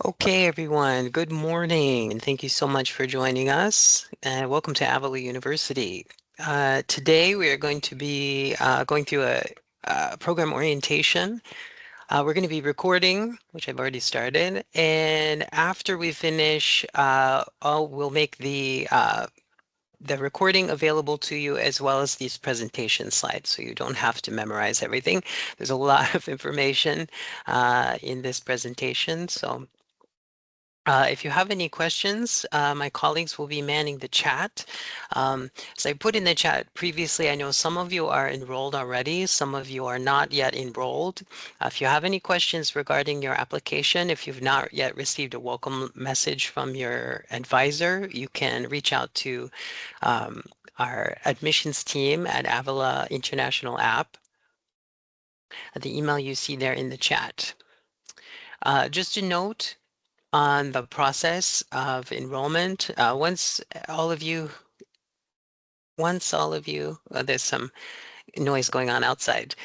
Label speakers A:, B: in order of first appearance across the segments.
A: Okay, everyone, good morning, and thank you so much for joining us. And welcome to Avila University. Today, we are going to be going through a program orientation. We're going to be recording, which I've already started, and after we finish, we'll make the recording available to you as well as these presentation slides, so you don't have to memorize everything. There's a lot of information in this presentation, so. If you have any questions, my colleagues will be manning the chat. As I put in the chat previously, I know some of you are enrolled already, some of you are not yet enrolled. If you have any questions regarding your application, if you've not yet received a welcome message from your advisor, you can reach out to um, our admissions team at Avila International App, the email you see there in the chat. Just a note, on the process of enrollment. All of you, there's some noise going on outside.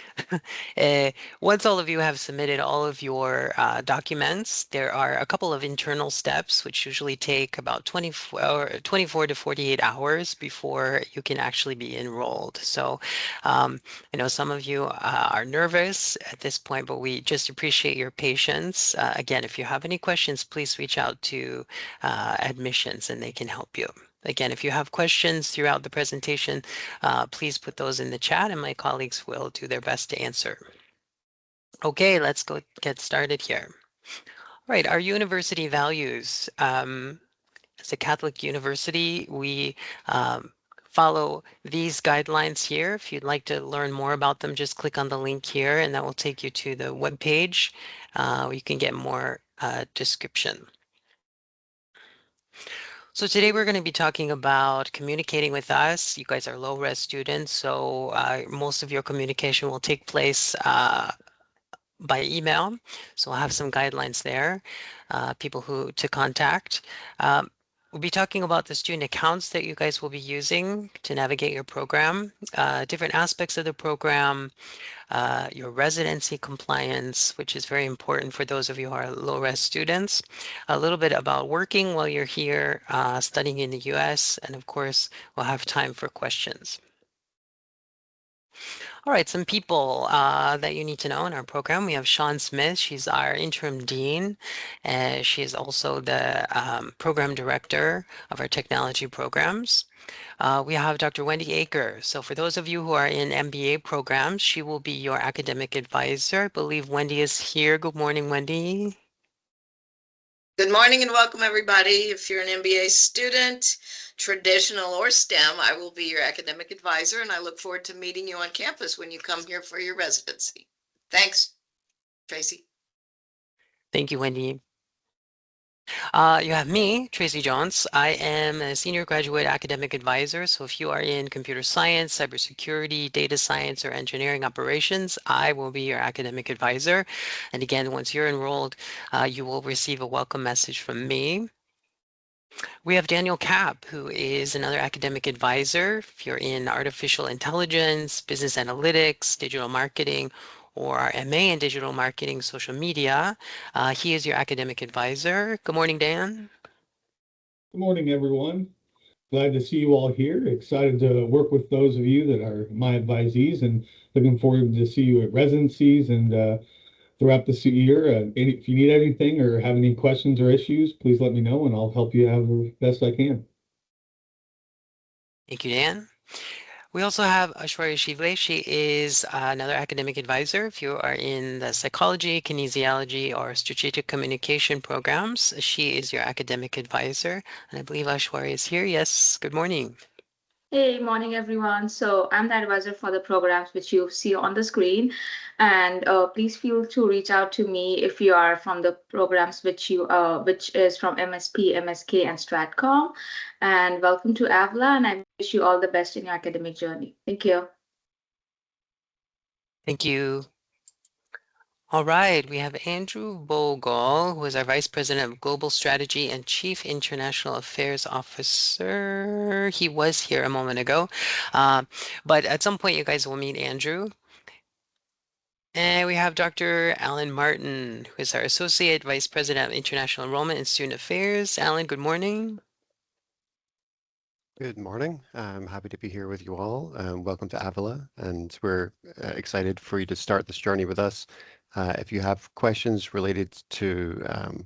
A: Uh, Once all of you have submitted all of your documents, there are a couple of internal steps which usually take about 24 to 48 hours before you can actually be enrolled. So I know some of you are nervous at this point, but we just appreciate your patience. Again, if you have any questions, please reach out to admissions and they can help you. Again, if you have questions throughout the presentation, please put those in the chat and my colleagues will do their best to answer. Okay, let's go get started here. All right, our university values. As a Catholic university, we follow these guidelines here. If you'd like to learn more about them, just click on the link here and that will take you to the webpage where you can get more description. So today we're going to be talking about communicating with us. You guys are low-res students, so most of your communication will take place by email. So I'll have some guidelines there, people who to contact. We'll be talking about the student accounts that you guys will be using to navigate your program, different aspects of the program, your residency compliance, which is very important for those of you who are low-res students, a little bit about working while you're here studying in the US, and of course, we'll have time for questions. All right, some people that you need to know in our program. We have Sean Smith. She's our interim dean. She is also the program director of our technology programs. We have Dr. Wendy Aker. So for those of you who are in MBA programs, she will be your academic advisor. I believe Wendy is here. Good morning, Wendy.
B: Good morning and welcome, everybody. If you're an MBA student, traditional or STEM, I will be your academic advisor, and I look forward to meeting you on campus when you come here for your residency. Thanks, Tracy.
A: Thank you, Wendy. You have me, Tracy Jones. I am a senior graduate academic advisor. So if you are in computer science, cybersecurity, data science, or engineering operations, I will be your academic advisor. And again, once you're enrolled, you will receive a welcome message from me. We have Daniel Kapp, who is another academic advisor. If you're in artificial intelligence, business analytics, digital marketing, or our MA in digital marketing, social media, he is your academic advisor. Good morning, Dan.
C: Good morning, everyone. Glad to see you all here. Excited to work with those of you that are my advisees and looking forward to see you at residencies and throughout this year. If you need anything or have any questions or issues, please let me know and I'll help you out the best I can.
A: Thank you, Dan. We also have Aishwarya Shivle. She is another academic advisor. If you are in the psychology, kinesiology, or strategic communication programs, she is your academic advisor. And I believe Aishwarya is here. Yes, good morning.
D: Hey, morning everyone. So I'm the advisor for the programs which you see on the screen, and please feel to reach out to me if you are from the programs which is from MSP, MSK, and Stratcom. And welcome to Avla, and I wish you all the best in your academic journey. Thank you.
A: Thank you. All right, we have Andrew Bogle, who is our Vice President of Global Strategy and Chief International Affairs Officer. He was here a moment ago, but at some point you guys will meet Andrew. And we have Dr. Alan Martin, who is our Associate Vice President of International Enrollment and Student Affairs. Alan, good morning.
E: Good morning. I'm happy to be here with you all. Welcome to Avila, and we're excited for you to start this journey with us. If you have questions related to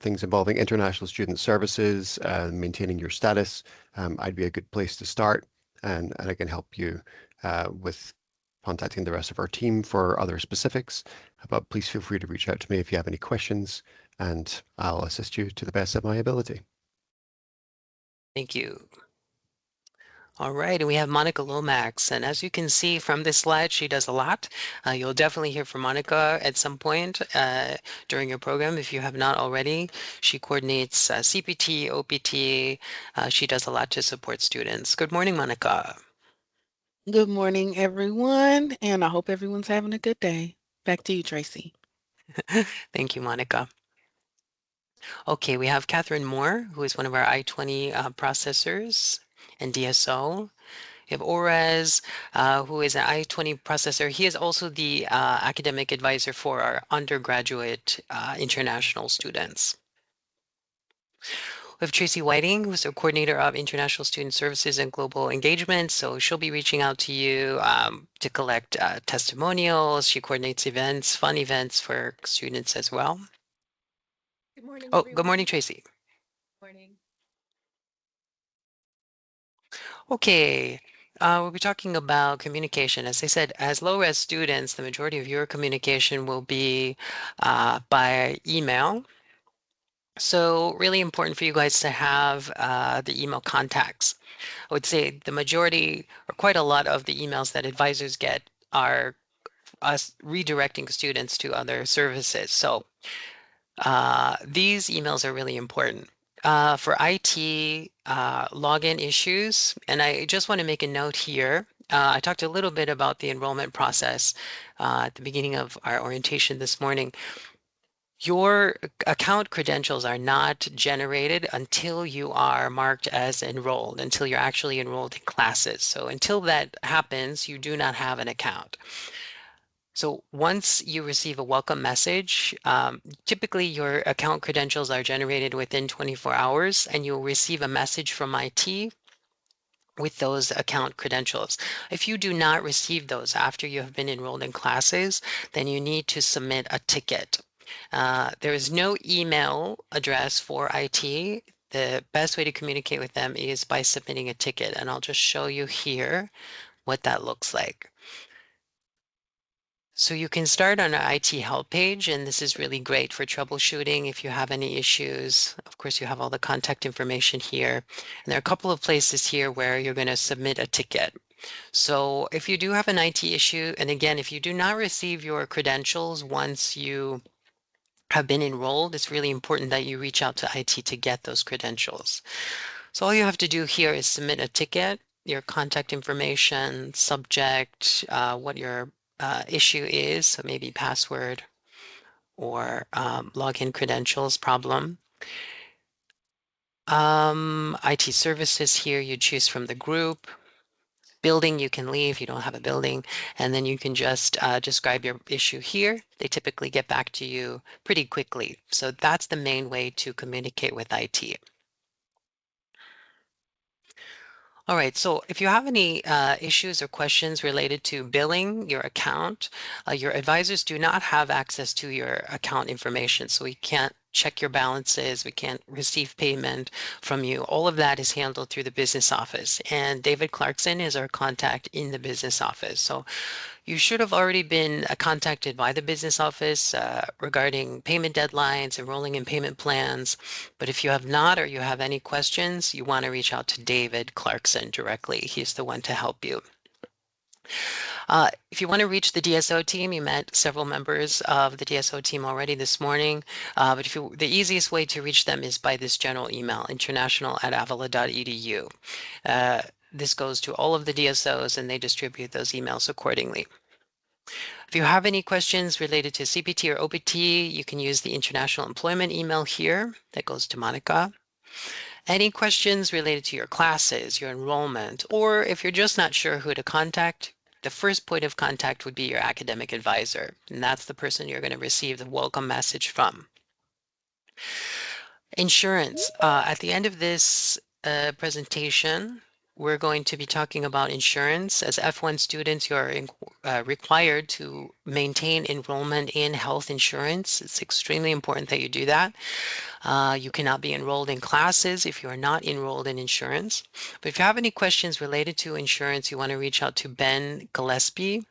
E: things involving international student services, maintaining your status, I'd be a good place to start, and I can help you with contacting the rest of our team for other specifics. But please feel free to reach out to me if you have any questions, and I'll assist you to the best of my ability.
A: Thank you. All right, and we have Monica Lomax, and as you can see from this slide, she does a lot. You'll definitely hear from Monica at some point during your program if you have not already. She coordinates CPT, OPT. She does a lot to support students. Good morning, Monica.
F: Good morning, everyone, and I hope everyone's having a good day. Back to you, Tracy.
A: Thank you, Monica. Okay, we have Catherine Moore, who is one of our I-20 processors and DSO. We have Orez, who is an I-20 processor. He is also the academic advisor for our undergraduate international students. We have Tracy Whiting, who's the coordinator of International Student Services and Global Engagement. So she'll be reaching out to you to collect testimonials. She coordinates events, fun events for students as well.
G: Good morning,
A: Oh, good morning,
G: everyone.
A: Tracy.
G: Morning.
A: Okay, we'll be talking about communication. As I said, as low-res students, the majority of your communication will be by email. So really important for you guys to have the email contacts. I would say the majority or quite a lot of the emails that advisors get are us redirecting students to other services. So these emails are really important. For IT login issues, and I just want to make a note here. I talked a little bit about the enrollment process at the beginning of our orientation this morning. Your account credentials are not generated until you are marked as enrolled, until you're actually enrolled in classes. So until that happens, you do not have an account. So once you receive a welcome message, typically your account credentials are generated within 24 hours, and you'll receive a message from IT with those account credentials. If you do not receive those after you have been enrolled in classes, then you need to submit a ticket. There is no email address for IT. The best way to communicate with them is by submitting a ticket, and I'll just show you here what that looks like. So you can start on our IT help page, and this is really great for troubleshooting if you have any issues. Of course, you have all the contact information here. And there are a couple of places here where you're going to submit a ticket. So if you do have an IT issue, and again, if you do not receive your credentials once you have been enrolled, it's really important that you reach out to IT to get those credentials. So all you have to do here is submit a ticket, your contact information, subject, what your issue is, so maybe password or login credentials problem. IT services here, you choose from the group. Building, you can leave, you don't have a building, and then you can just describe your issue here. They typically get back to you pretty quickly. So that's the main way to communicate with IT. All right, so if you have any issues or questions related to billing your account, your advisors do not have access to your account information. So we can't check your balances, we can't receive payment from you. All of that is handled through the business office. And David Clarkson is our contact in the business office. So you should have already been contacted by the business office regarding payment deadlines, enrolling in payment plans. But if you have not or you have any questions, you want to reach out to David Clarkson directly. He's the one to help you. If you want to reach the DSO team, you met several members of the DSO team already this morning. But the easiest way to reach them is by this general email, international@avila.edu. This goes to all of the DSOs and they distribute those emails accordingly. If you have any questions related to CPT or OPT, you can use the international employment email here that goes to Monica. Any questions related to your classes, your enrollment, or if you're just not sure who to contact, The first point of contact would be your academic advisor, and that's the person you're going to receive the welcome message from. Insurance. At the end of this presentation, we're going to be talking about insurance. As F1 students, you're required to maintain enrollment in health insurance. It's extremely important that you do that. You cannot be enrolled in classes if you are not enrolled in insurance. But if you have any questions related to insurance, you want to reach out to Ben Gillespie.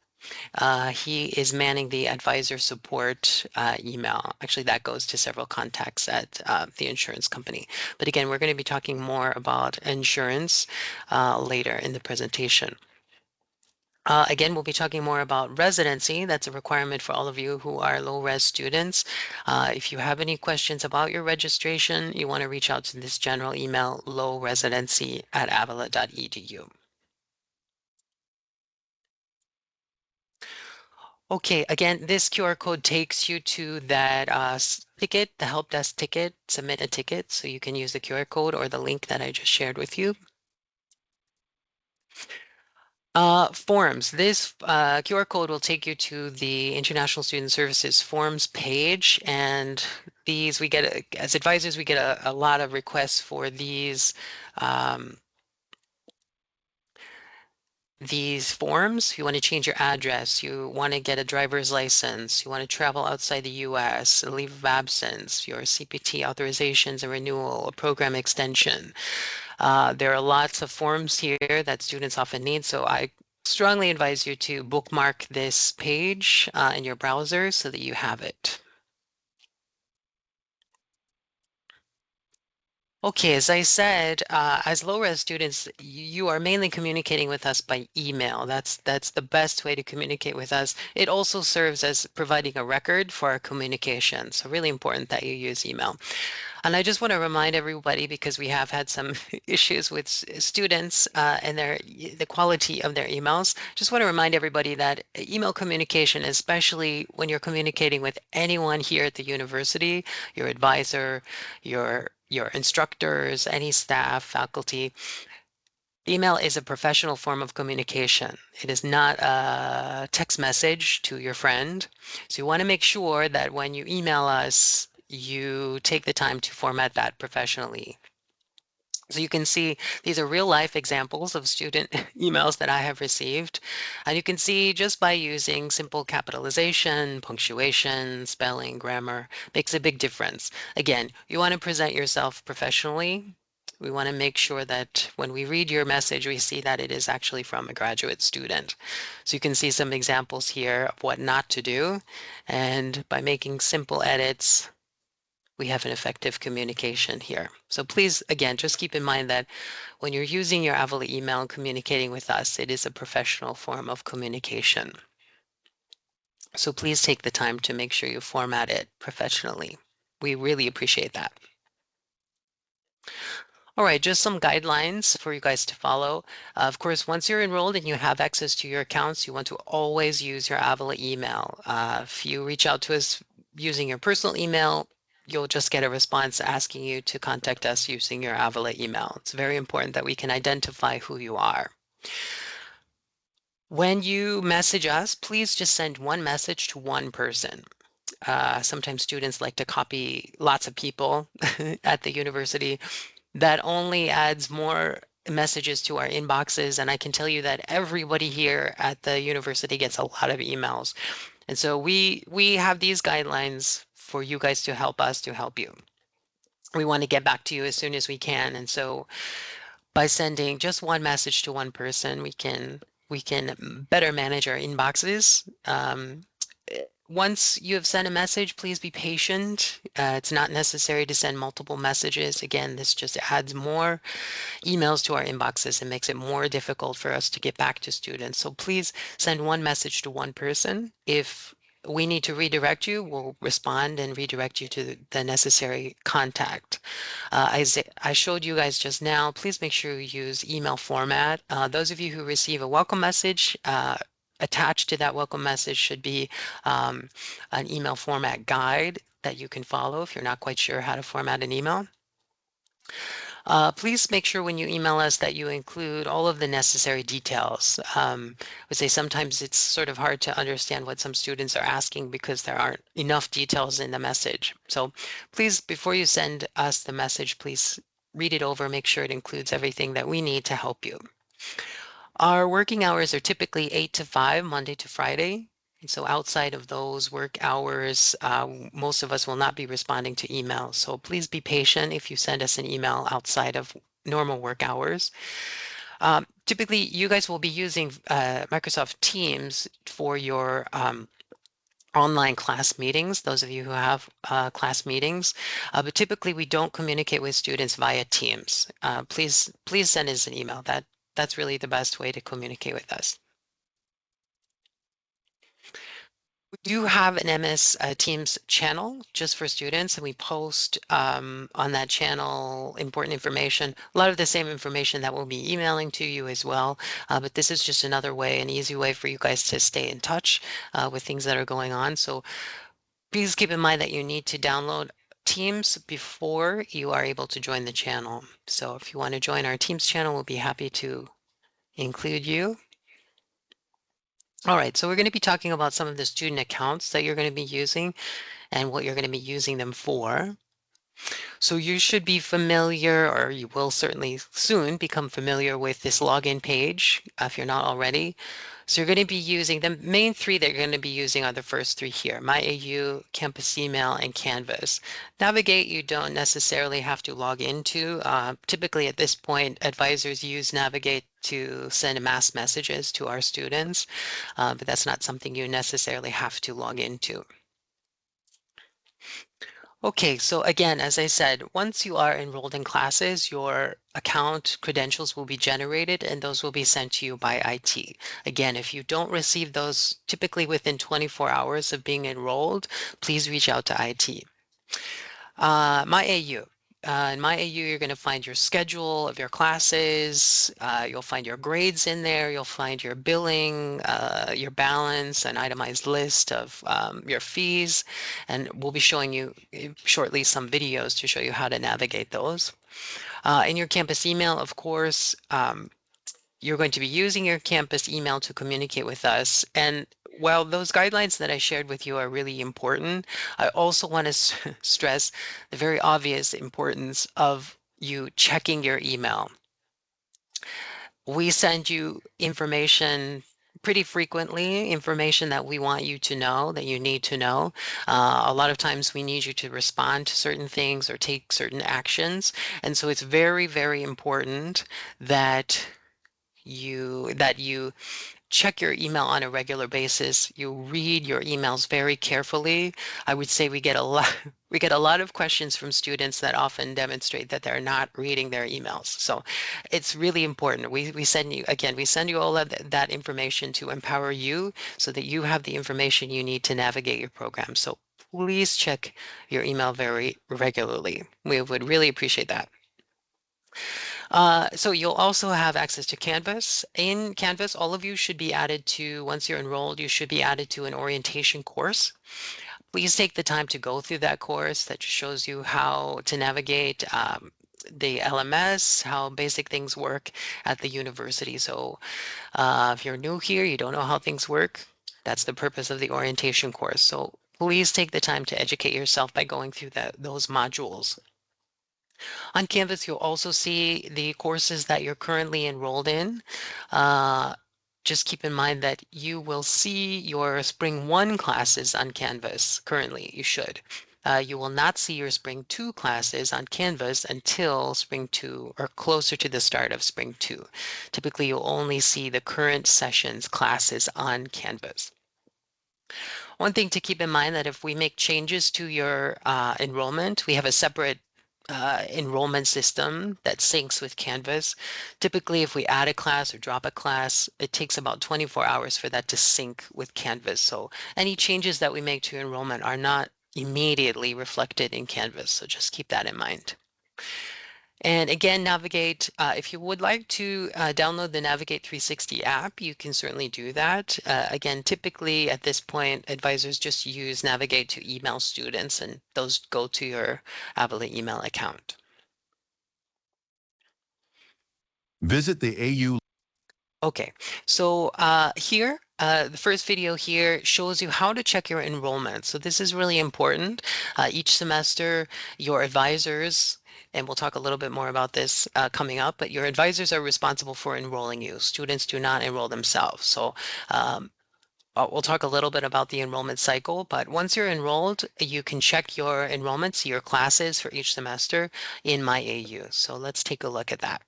A: He is manning the advisor support email. Actually, that goes to several contacts at the insurance company. But again, we're going to be talking more about insurance later in the presentation. Again, we'll be talking more about residency. That's a requirement for all of you who are low-res students. If you have any questions about your registration, you want to reach out to this general email, lowresidency@avila.edu. Okay, again, this QR code takes you to that ticket, the help desk ticket, submit a ticket. So you can use the QR code or the link that I just shared with you. Forms. This QR code will take you to the International Student Services forms page. And these, we get, as advisors, we get a lot of requests for these forms. You want to change your address, you want to get a driver's license, you want to travel outside the US, a leave of absence, your CPT authorizations and renewal, a program extension. There are lots of forms here that students often need, so I strongly advise you to bookmark this page in your browser so that you have it. Okay, as I said, as low-res students, you are mainly communicating with us by email. That's the best way to communicate with us. It also serves as providing a record for our communication. So really important that you use email. And I just want to remind everybody, because we have had some issues with students and the quality of their emails. Just want to remind everybody that email communication, especially when you're communicating with anyone here at the university, your advisor, your instructors, any staff, faculty, email is a professional form of communication. It is not a text message to your friend. So you want to make sure that when you email us, you take the time to format that professionally. So you can see these are real life examples of student emails that I have received. And you can see just by using simple capitalization, punctuation, spelling, grammar makes a big difference. Again, you want to present yourself professionally. We want to make sure that when we read your message, we see that it is actually from a graduate student. So you can see some examples here of what not to do. And by making simple edits, we have an effective communication here. So please, again, just keep in mind that when you're using your Avila email and communicating with us, it is a professional form of communication. So please take the time to make sure you format it professionally. We really appreciate that. All right, just some guidelines for you guys to follow. Of course, once you're enrolled and you have access to your accounts, you want to always use your Avila email. If you reach out to us using your personal email, you'll just get a response asking you to contact us using your Avila email. It's very important that we can identify who you are. When you message us, please just send one message to one person. Sometimes students like to copy lots of people at the university. That only adds more messages to our inboxes. And I can tell you that everybody here at the university gets a lot of emails. And so we have these guidelines for you guys to help us to help you. We want to get back to you as soon as we can. And so by sending just one message to one person, we can better manage our inboxes. Once you have sent a message, please be patient. It's not necessary to send multiple messages. Again, this just adds more emails to our inboxes and makes it more difficult for us to get back to students. So please send one message to one person. If we need to redirect you, we'll respond and redirect you to the necessary contact. I showed you guys just now, please make sure you use email format. Those of you who receive a welcome message, attached to that welcome message should be an email format guide that you can follow if you're not quite sure how to format an email. Please make sure when you email us that you include all of the necessary details. I would say sometimes it's sort of hard to understand what some students are asking because there aren't enough details in the message. So please, before you send us the message, please read it over, make sure it includes everything that we need to help you. Our working hours are typically 8 to 5, Monday to Friday. And so outside of those work hours, most of us will not be responding to emails. So please be patient if you send us an email outside of normal work hours. Typically, you guys will be using Microsoft Teams for your online class meetings, those of you who have class meetings. But typically, we don't communicate with students via Teams. Please send us an email. That's really the best way to communicate with us. We do have an MS Teams channel just for students, and we post on that channel important information, a lot of the same information that we'll be emailing to you as well. But this is just another way, an easy way for you guys to stay in touch with things that are going on. So please keep in mind that you need to download Teams before you are able to join the channel. So if you want to join our Teams channel, we'll be happy to include you. All right, so we're going to be talking about some of the student accounts that you're going to be using and what you're going to be using them for. So you should be familiar, or you will certainly soon become familiar with this login page if you're not already. So you're going to be using the main three that you're going to be using are the first three here, MyAU, Campus Email, and Canvas. Navigate, you don't necessarily have to log into. Typically at this point, advisors use Navigate to send mass messages to our students, but that's not something you necessarily have to log into. Okay, so again, as I said, once you are enrolled in classes, your account credentials will be generated and those will be sent to you by IT. Again, if you don't receive those typically within 24 hours of being enrolled, please reach out to IT. My AU. In My AU, you're going to find your schedule of your classes. You'll find your grades in there. You'll find your billing, your balance, an itemized list of your fees. And we'll be showing you shortly some videos to show you how to navigate those. In your campus email, of course, you're going to be using your campus email to communicate with us. And while those guidelines that I shared with you are really important, I also want to stress the very obvious importance of you checking your email. We send you information pretty frequently, information that we want you to know, that you need to know. A lot of times we need you to respond to certain things or take certain actions. And so it's very, very important that you check your email on a regular basis. You read your emails very carefully. I would say we get a lot we get a lot of questions from students that often demonstrate that they're not reading their emails. So it's really important. We send you again, we send you all of that information to empower you so that you have the information you need to navigate your program. So please check your email very regularly. We would really appreciate that. So you'll also have access to Canvas. In Canvas, all of you should be added to, once you're enrolled, you should be added to an orientation course. Please take the time to go through that course that shows you how to navigate the LMS, how basic things work at the university. So if you're new here, you don't know how things work, that's the purpose of the orientation course. So please take the time to educate yourself by going through those modules. On Canvas, you'll also see the courses that you're currently enrolled in. Uh, just keep in mind that you will see your Spring 1 classes on Canvas. Currently, you should. You will not see your Spring 2 classes on Canvas until Spring 2 or closer to the start of Spring 2. Typically, you'll only see the current session's classes on Canvas. One thing to keep in mind that if we make changes to your enrollment, we have a separate enrollment system that syncs with Canvas. Typically, if we add a class or drop a class, it takes about 24 hours for that to sync with Canvas. So any changes that we make to enrollment are not immediately reflected in Canvas. So just keep that in mind. And again, Navigate, if you would like to download the Navigate 360 app, you can certainly do that. Again, typically at this point, advisors just use Navigate to email students and those go to your Avila email account.
H: Visit the AU.
A: Okay, so here, the first video here shows you how to check your enrollment. So this is really important. Each semester, your advisors, and we'll talk a little bit more about this coming up, but your advisors are responsible for enrolling you. Students do not enroll themselves. So we'll talk a little bit about the enrollment cycle, but once you're enrolled, you can check your enrollment, see your classes for each semester in My AU. So let's take a look at that.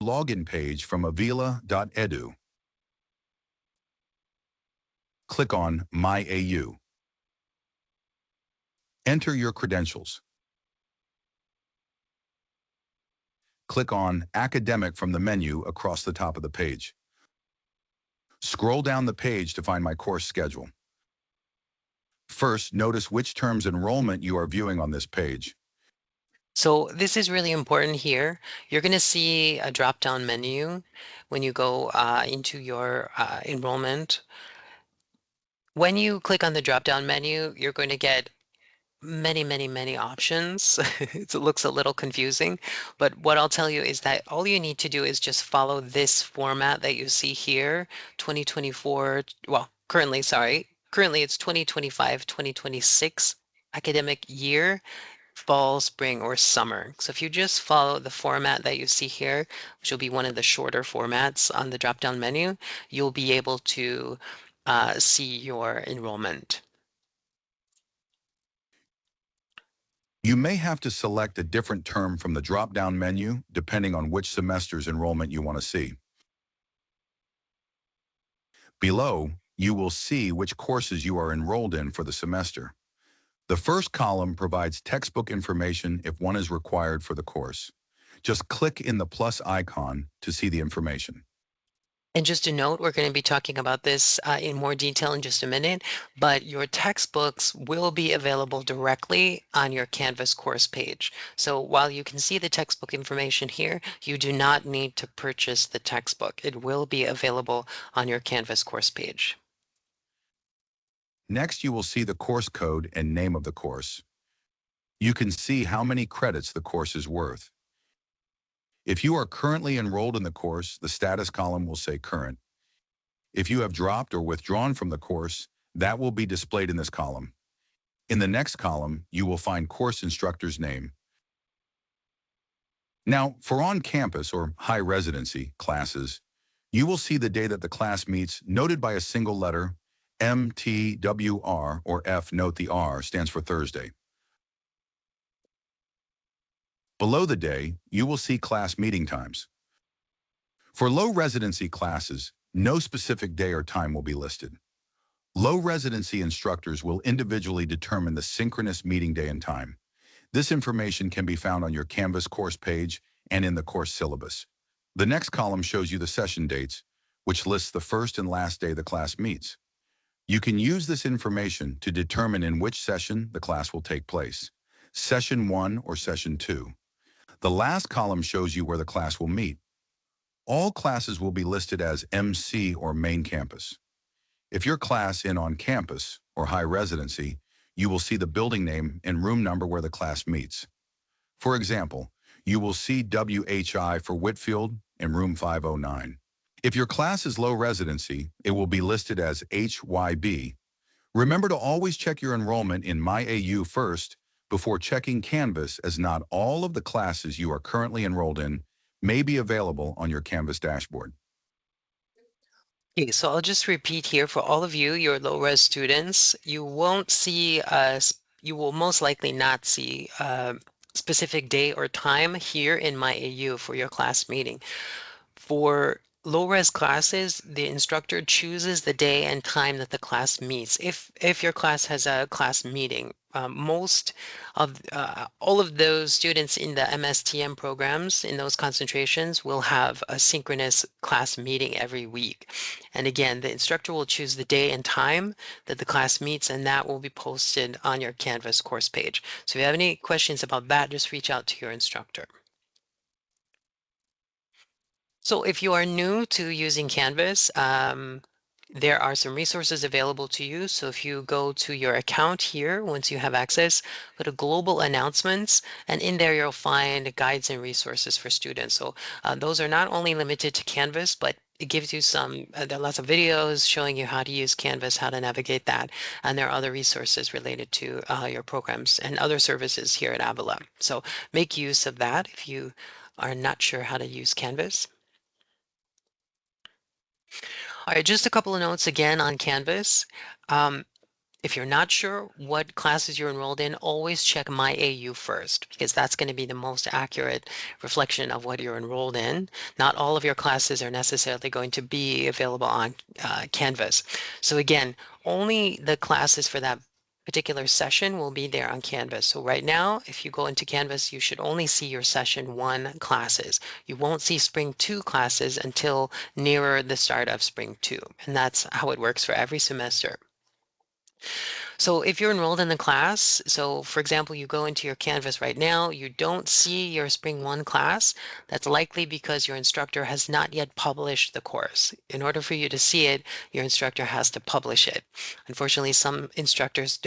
H: Login page from avila.edu. Click on My AU. Enter your credentials. Click on Academic from the menu across the top of the page. Scroll down the page to find my course schedule. First, notice which terms enrollment you are viewing on this page.
A: So this is really important here. You're going to see a drop-down menu when you go into your enrollment. When you click on the drop-down menu, you're going to get many options. It looks a little confusing, but what I'll tell you is that all you need to do is just follow this format that you see here, 2024, well, currently it's 2025, 2026 academic year, fall, spring, or summer. So if you just follow the format that you see here, which will be one of the shorter formats on the drop-down menu, you'll be able to see your enrollment.
H: You may have to select a different term from the drop-down menu depending on which semester's enrollment you want to see. Below, you will see which courses you are enrolled in for the semester. The first column provides textbook information if one is required for the course. Just click in the plus icon to see the information.
A: And just a note, we're going to be talking about this in more detail in just a minute, but your textbooks will be available directly on your Canvas course page. So while you can see the textbook information here, you do not need to purchase the textbook. It will be available on your Canvas course page.
H: Next, you will see the course code and name of the course. You can see how many credits the course is worth. If you are currently enrolled in the course, the status column will say current. If you have dropped or withdrawn from the course, that will be displayed in this column. In the next column, you will find course instructor's name. Now, for on-campus or high residency classes, you will see the day that the class meets noted by a single letter, MTWR or F. Note the R stands for Thursday. Below the day, you will see class meeting times. For low residency classes, no specific day or time will be listed. Low residency instructors will individually determine the synchronous meeting day and time. This information can be found on your Canvas course page and in the course syllabus. The next column shows you the session dates, which lists the first and last day the class meets. You can use this information to determine in which session the class will take place, Session 1 or Session 2. The last column shows you where the class will meet. All classes will be listed as MC or Main Campus. If your class in on campus or high residency, you will see the building name and room number where the class meets. For example, you will see WHI for Whitfield in room 509. If your class is low residency, it will be listed as HYB. Remember to always check your enrollment in My AU first before checking Canvas, as not all of the classes you are currently enrolled in may be available on your Canvas dashboard.
A: Okay, so I'll just repeat here for all of you, your low-res students, you won't see you will most likely not see a specific day or time here in My AU for your class meeting. For low-res classes, the instructor chooses the day and time that the class meets. If your class has a class meeting, most of all of those students in the MSTM programs in those concentrations will have a synchronous class meeting every week. And again, the instructor will choose the day and time that the class meets, and that will be posted on your Canvas course page. So if you have any questions about that, just reach out to your instructor. So if you are new to using Canvas, there are some resources available to you. So if you go to your account here, once you have access, go to global announcements, and in there you'll find guides and resources for students. So those are not only limited to Canvas, but it gives you some, there are lots of videos showing you how to use Canvas, how to navigate that, and there are other resources related to your programs and other services here at Avila. So make use of that if you are not sure how to use Canvas. All right, just a couple of notes again on Canvas. If you're not sure what classes you're enrolled in, always check My AU first, because that's going to be the most accurate reflection of what you're enrolled in. Not all of your classes are necessarily going to be available on Canvas. So again, only the classes for that particular session will be there on Canvas. So right now, if you go into Canvas, you should only see your session 1 classes. You won't see spring 2 classes until nearer the start of spring 2. And that's how it works for every semester. So if you're enrolled in the class, so for example, you go into your Canvas right now, you don't see your Spring 1 class, that's likely because your instructor has not yet published the course. In order for you to see it, your instructor has to publish it. Unfortunately, some instructors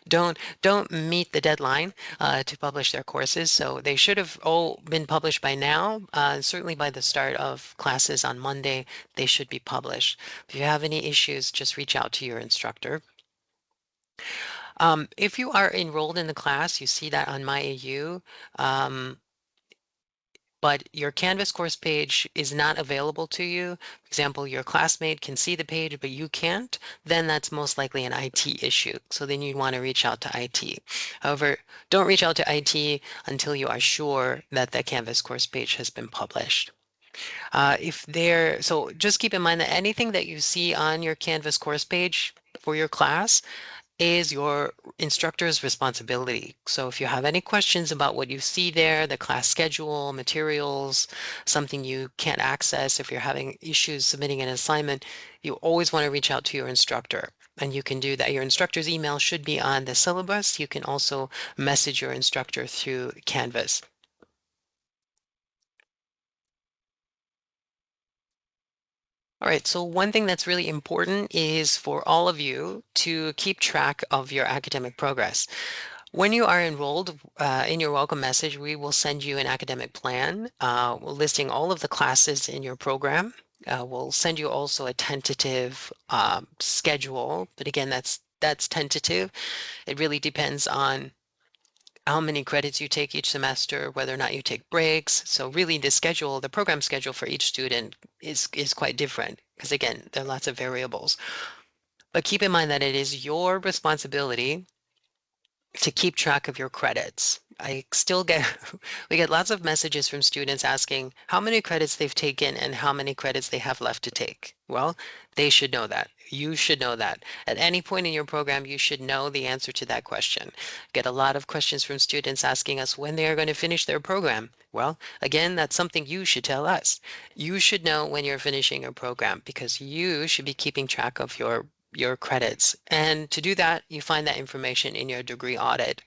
A: don't meet the deadline to publish their courses, so they should have all been published by now. Certainly by the start of classes on Monday, they should be published. If you have any issues, just reach out to your instructor. If you are enrolled in the class, you see that on My AU, but your Canvas course page is not available to you. For example, your classmate can see the page, but you can't, then that's most likely an IT issue. So then you'd want to reach out to IT. However, don't reach out to IT until you are sure that the Canvas course page has been published. So just keep in mind that anything that you see on your Canvas course page for your class is your instructor's responsibility. So if you have any questions about what you see there, the class schedule, materials, something you can't access, if you're having issues submitting an assignment, you always want to reach out to your instructor. And you can do that. Your instructor's email should be on the syllabus. You can also message your instructor through Canvas. All right, so one thing that's really important is for all of you to keep track of your academic progress. When you are enrolled in your welcome message, we will send you an academic plan listing all of the classes in your program. We'll send you also a tentative schedule, but again, that's tentative. It really depends on how many credits you take each semester, whether or not you take breaks. So really the program schedule for each student is quite different because again, there are lots of variables. But keep in mind that it is your responsibility to keep track of your credits. We get lots of messages from students asking how many credits they've taken and how many credits they have left to take. Well, they should know that. You should know that. At any point in your program, you should know the answer to that question. Get a lot of questions from students asking us when they are going to finish their program. Well, again, that's something you should tell us. You should know when you're finishing your program because you should be keeping track of your credits. And to do that, you find that information in your degree audit.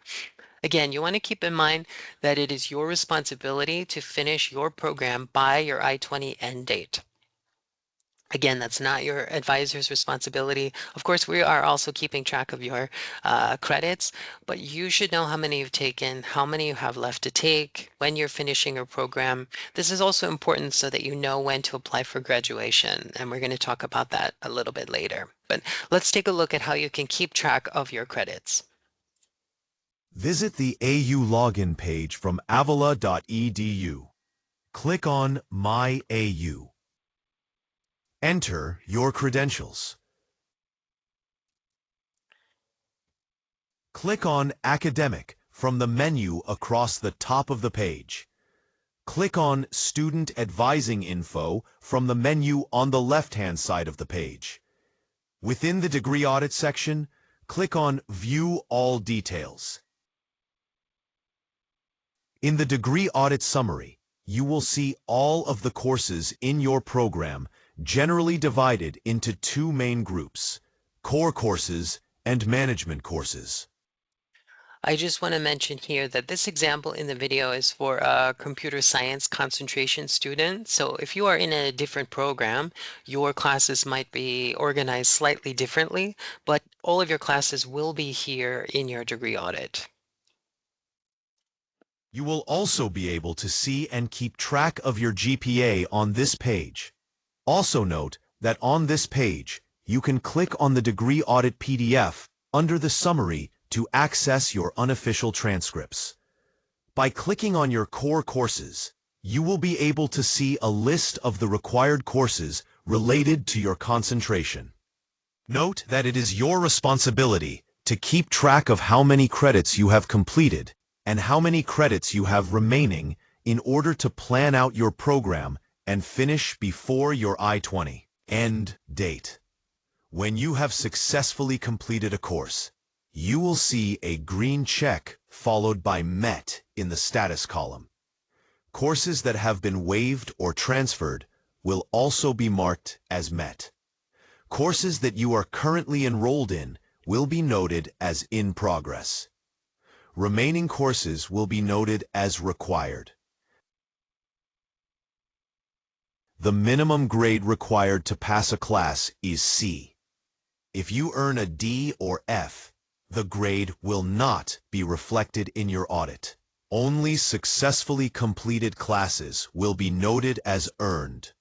A: Again, you want to keep in mind that it is your responsibility to finish your program by your I-20 end date. Again, that's not your advisor's responsibility. Of course, we are also keeping track of your credits, but you should know how many you've taken, how many you have left to take, when you're finishing your program. This is also important so that you know when to apply for graduation, and we're going to talk about that a little bit later. But let's take a look at how you can keep track of your credits.
I: Visit the AU login page from avila.edu. Click on My AU. Enter your credentials. Click on Academic from the menu across the top of the page. Click on Student Advising Info from the menu on the left-hand side of the page. Within the Degree Audit section, click on View All Details. In the Degree Audit Summary, you will see all of the courses in your program generally divided into two main groups, core courses and management courses.
A: I just want to mention here that this example in the video is for a computer science concentration student. So if you are in a different program, your classes might be organized slightly differently, but all of your classes will be here in your degree audit.
I: You will also be able to see and keep track of your GPA on this page. Also note that on this page, you can click on the Degree Audit PDF under the Summary to access your unofficial transcripts. By clicking on your core courses, you will be able to see a list of the required courses related to your concentration. Note that it is your responsibility to keep track of how many credits you have completed and how many credits you have remaining in order to plan out your program and finish before your I-20 end date. When you have successfully completed a course, you will see a green check followed by MET in the status column. Courses that have been waived or transferred will also be marked as MET. Courses that you are currently enrolled in will be noted as in progress. Remaining courses will be noted as required. The minimum grade required to pass a class is C. If you earn a D or F, the grade will not be reflected in your audit. Only successfully completed classes will be noted as earned.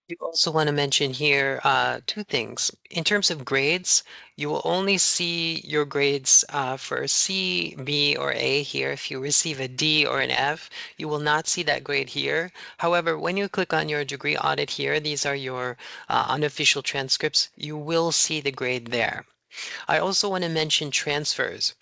A: You also want to mention here two things. In terms of grades, you will only see your grades for C, B, or A here. If you receive a D or an F, you will not see that grade here. However, when you click on your degree audit here, these are your unofficial transcripts, you will see the grade there. I also want to mention transfers.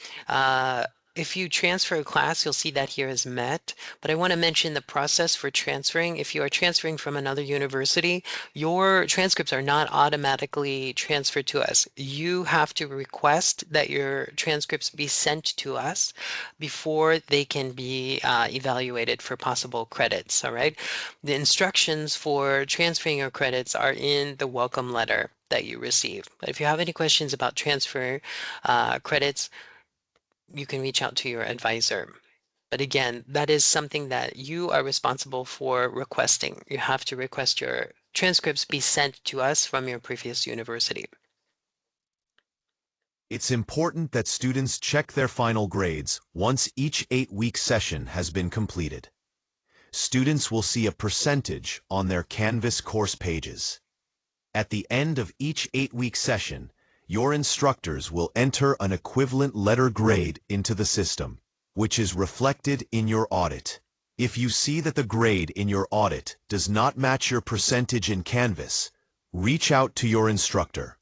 A: If you transfer a class, you'll see that here is met, but I want to mention the process for transferring. If you are transferring from another university, your transcripts are not automatically transferred to us. You have to request that your transcripts be sent to us before they can be evaluated for possible credits, all right? The instructions for transferring your credits are in the welcome letter that you receive. But if you have any questions about transfer credits, you can reach out to your advisor. But again, that is something that you are responsible for requesting. You have to request your transcripts be sent to us from your previous university.
I: It's important that students check their final grades once each 8-week session has been completed. Students will see a percentage on their Canvas course pages. At the end of each 8-week session, your instructors will enter an equivalent letter grade into the system, which is reflected in your audit. If you see that the grade in your audit does not match your percentage in Canvas, reach out to your instructor.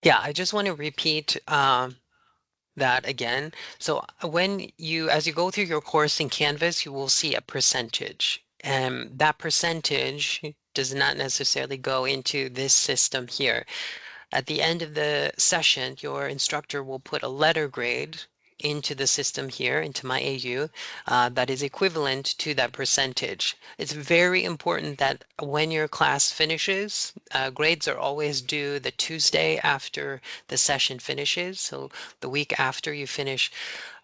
A: Yeah, I just want to repeat that again. So as you go through your course in Canvas, you will see a percentage. And that percentage does not necessarily go into this system here. At the end of the session, your instructor will put a letter grade into the system here, into my AU, that is equivalent to that percentage. It's very important that when your class finishes, grades are always due the Tuesday after the session finishes. So the week after you finish,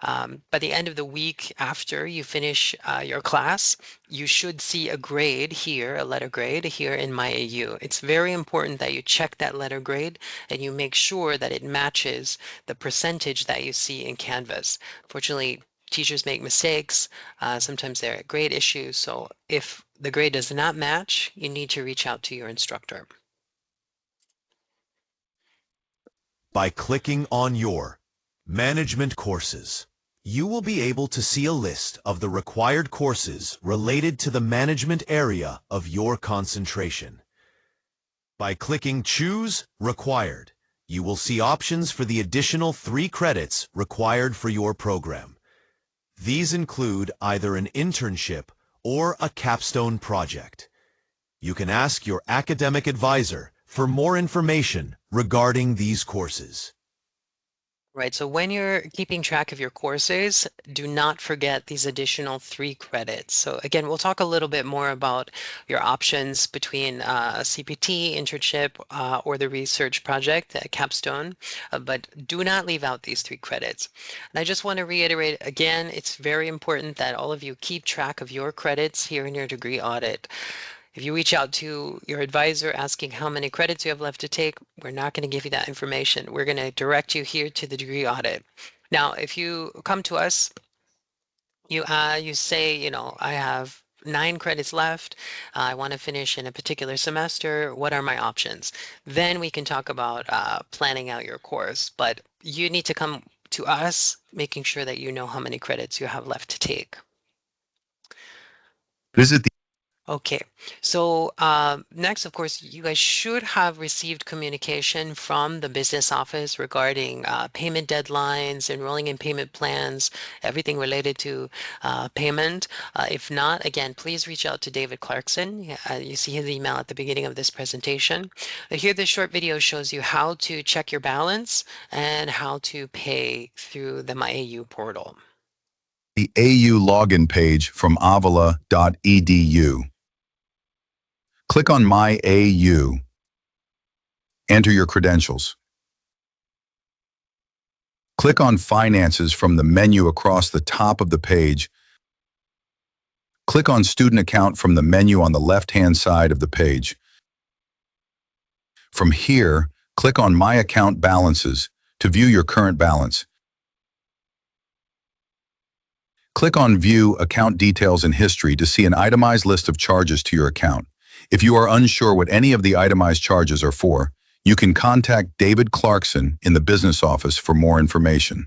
A: by the end of the week after you finish your class, you should see a grade here, a letter grade here in my AU. It's very important that you check that letter grade and you make sure that it matches the percentage that you see in Canvas. Fortunately, teachers make mistakes. Sometimes there are grade issues. So if the grade does not match, you need to reach out to your instructor.
I: By clicking on your Management Courses, you will be able to see a list of the required courses related to the management area of your concentration. By clicking Choose Required, you will see options for the additional 3 credits required for your program. These include either an internship or a capstone project. You can ask your academic advisor for more information regarding these courses.
A: Right. So when you're keeping track of your courses, do not forget these additional 3 credits. So again, we'll talk a little bit more about your options between CPT, internship, or the research project at Capstone, but do not leave out these 3 credits. And I just want to reiterate again, it's very important that all of you keep track of your credits here in your degree audit. If you reach out to your advisor asking how many credits you have left to take, we're not going to give you that information. We're going to direct you here to the degree audit. Now, if you come to us, you say, I have 9 credits left. I want to finish in a particular semester. What are my options? Then we can talk about planning out your course. But you need to come to us, making sure that you know how many credits you have left to take.
H: Visit the
A: Okay, so next, of course, you guys should have received communication from the business office regarding payment deadlines, enrolling in payment plans, everything related to payment. If not, again, please reach out to David Clarkson. You see his email at the beginning of this presentation. Here, this short video shows you how to check your balance and how to pay through the MyAU portal.
H: the AU login page from avila.edu. Click on My AU. Enter your credentials. Click on Finances from the menu across the top of the page. Click on Student Account from the menu on the left-hand side of the page. From here, click on My Account Balances to view your current balance. Click on View Account Details and History to see an itemized list of charges to your account. If you are unsure what any of the itemized charges are for, you can contact David Clarkson in the business office for more information.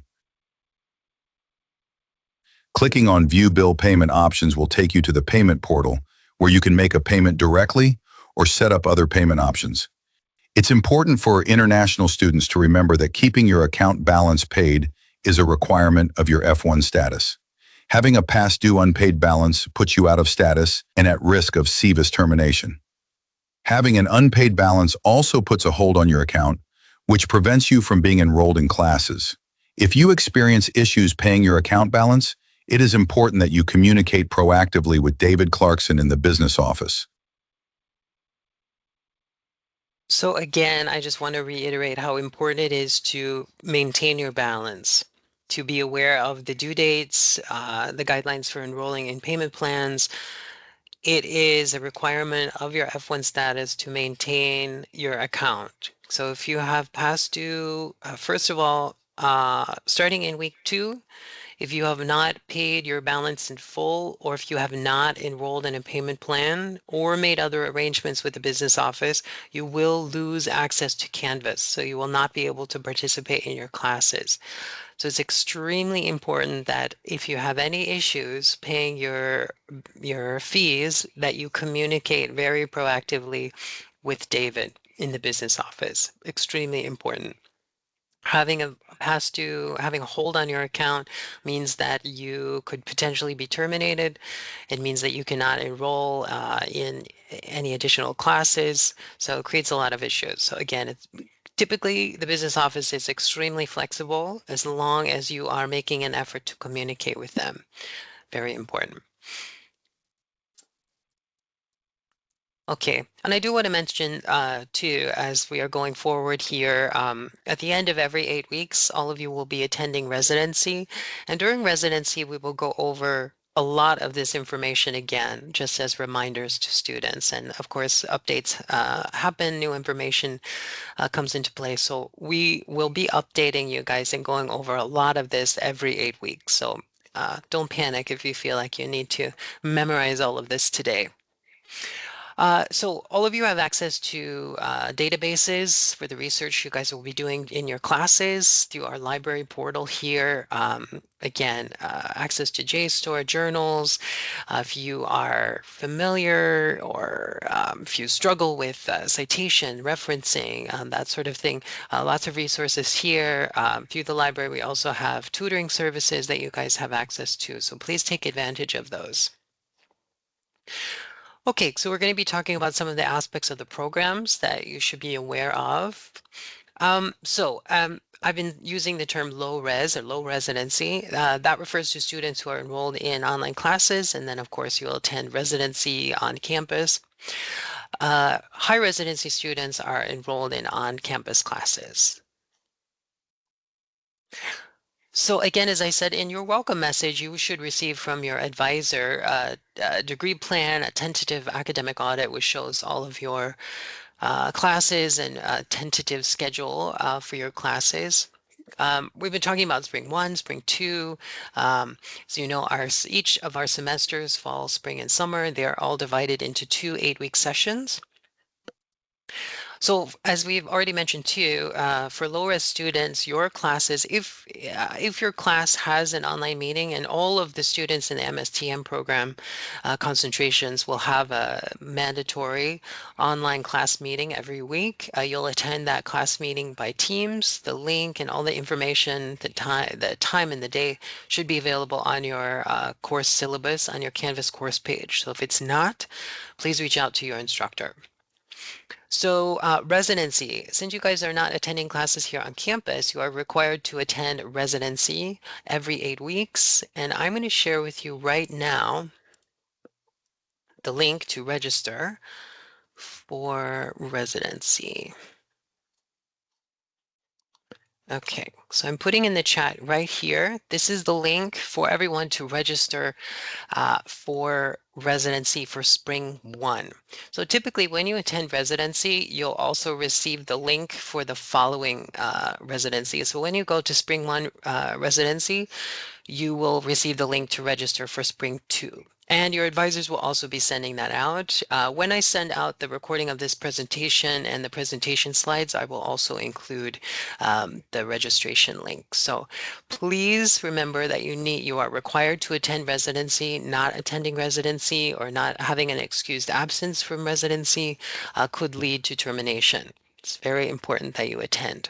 H: Clicking on View Bill Payment Options will take you to the payment portal, where you can make a payment directly or set up other payment options. It's important for international students to remember that keeping your account balance paid is a requirement of your F1 status. Having a past due unpaid balance puts you out of status and at risk of SEVIS termination. Having an unpaid balance also puts a hold on your account, which prevents you from being enrolled in classes. If you experience issues paying your account balance, it is important that you communicate proactively with David Clarkson in the business office.
A: So again, I just want to reiterate how important it is to maintain your balance, to be aware of the due dates, the guidelines for enrolling in payment plans. It is a requirement of your F1 status to maintain your account. So if you have past due, first of all, starting in week 2, if you have not paid your balance in full, or if you have not enrolled in a payment plan or made other arrangements with the business office, you will lose access to Canvas. So you will not be able to participate in your classes. So it's extremely important that if you have any issues paying your fees, that you communicate very proactively with David in the business office. Extremely important. Having having a hold on your account means that you could potentially be terminated. It means that you cannot enroll in any additional classes. So it creates a lot of issues. So again, it's typically the business office is extremely flexible as long as you are making an effort to communicate with them. Very important. Okay, and I do want to mention too, as we are going forward here, at the end of every 8 weeks, all of you will be attending residency. And during residency, we will go over a lot of this information again, just as reminders to students. And of course, updates happen, new information comes into play. So we will be updating you guys and going over a lot of this every 8 weeks. So don't panic if you feel like you need to memorize all of this today. So all of you have access to databases for the research you guys will be doing in your classes through our library portal here. Again, access to JSTOR journals. If you are familiar or if you struggle with citation, referencing, that sort of thing, lots of resources here. Through the library, we also have tutoring services that you guys have access to. So please take advantage of those. Okay, so we're going to be talking about some of the aspects of the programs that you should be aware of. I've been using the term low res or low residency. That refers to students who are enrolled in online classes, and then, of course, you'll attend residency on campus. High residency students are enrolled in on-campus classes. So again, as I said in your welcome message, you should receive from your advisor a degree plan, a tentative academic audit, which shows all of your classes and a tentative schedule for your classes. We've been talking about spring 1, spring 2. So you know, each of our semesters, fall, spring, and summer, they're all divided into 2 8-week sessions. So as we've already mentioned too, for low-res students, your classes, if your class has an online meeting, and all of the students in the MSTM program concentrations will have a mandatory online class meeting every week. You'll attend that class meeting by Teams. The link and all the information, the time and the day should be available on your course syllabus on your Canvas course page. So if it's not, please reach out to your instructor. So residency, since you guys are not attending classes here on campus, you are required to attend residency every 8 weeks. And I'm going to share with you right now the link to register for residency. Okay, so I'm putting in the chat right here. This is the link for everyone to register for residency for spring 1. So typically when you attend residency, you'll also receive the link for the following residency. So when you go to spring 1 residency, you will receive the link to register for spring 2. And your advisors will also be sending that out. When I send out the recording of this presentation and the presentation slides, I will also include the registration link. So please remember that you are required to attend residency. Not attending residency or not having an excused absence from residency could lead to termination. It's very important that you attend.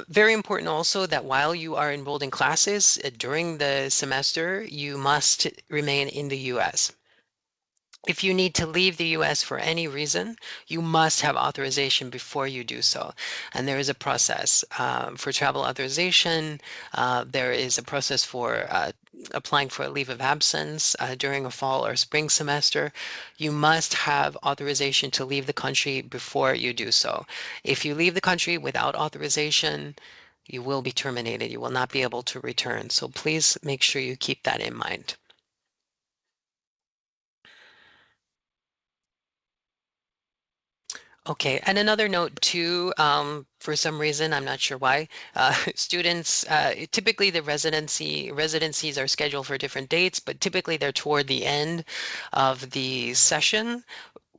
A: Very important also that while you are enrolled in classes during the semester, you must remain in the US. If you need to leave the US for any reason, you must have authorization before you do so. And there is a process for travel authorization. There is a process for applying for a leave of absence during a fall or spring semester. You must have authorization to leave the country before you do so. If you leave the country without authorization, you will be terminated. You will not be able to return. So please make sure you keep that in mind. Okay, and another note too, for some reason, I'm not sure why, students, typically the residencies are scheduled for different dates, but typically they're toward the end of the session.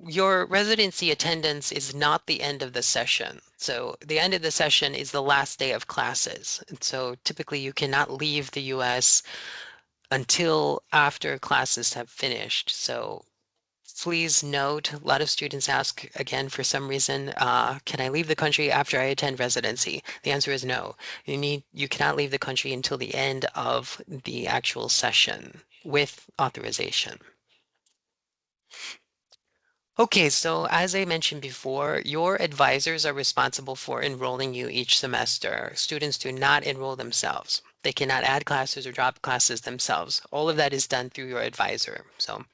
A: Your residency attendance is not the end of the session. So the end of the session is the last day of classes. And so typically you cannot leave the US until after classes have finished. So please note, a lot of students ask again for some reason, can I leave the country after I attend residency? The answer is no. You cannot leave the country until the end of the actual session with authorization. Okay, so as I mentioned before, your advisors are responsible for enrolling you each semester. Students do not enroll themselves. They cannot add classes or drop classes themselves. All of that is done through your advisor. So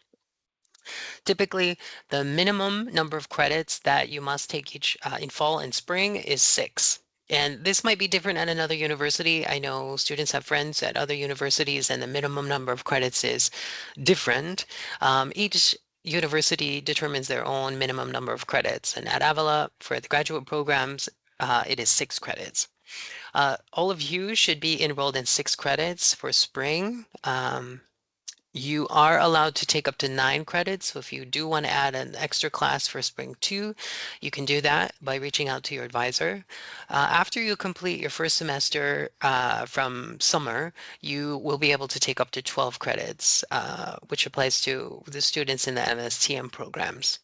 A: typically, the minimum number of credits that you must take each in fall and spring is 6. And this might be different at another university. I know students have friends at other universities, and the minimum number of credits is different. Each university determines their own minimum number of credits. And at Avila, for the graduate programs, it is 6 credits. All of you should be enrolled in 6 credits for spring. You are allowed to take up to 9 credits. So if you do want to add an extra class for spring 2, you can do that by reaching out to your advisor. After you complete your first semester from summer, you will be able to take up to 12 credits, which applies to the students in the MSTM programs.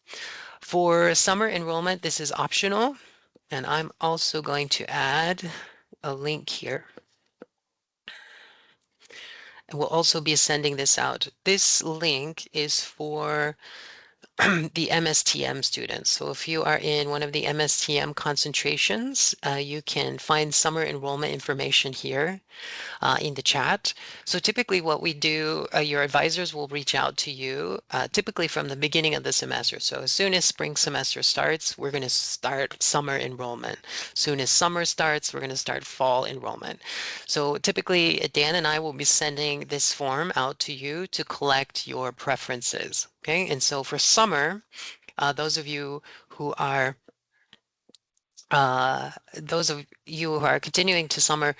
A: For summer enrollment, this is optional. And I'm also going to add a link here. And we'll also be sending this out. This link is for the MSTM students. So if you are in one of the MSTM concentrations, you can find summer enrollment information here in the chat. So typically what we do, your advisors will reach out to you typically from the beginning of the semester. So as soon as spring semester starts, we're going to start summer enrollment. Soon as summer starts, we're going to start fall enrollment. So typically Dan and I will be sending this form out to you to collect your preferences. Okay, and so for summer, those of you who are those of you who are continuing to summer,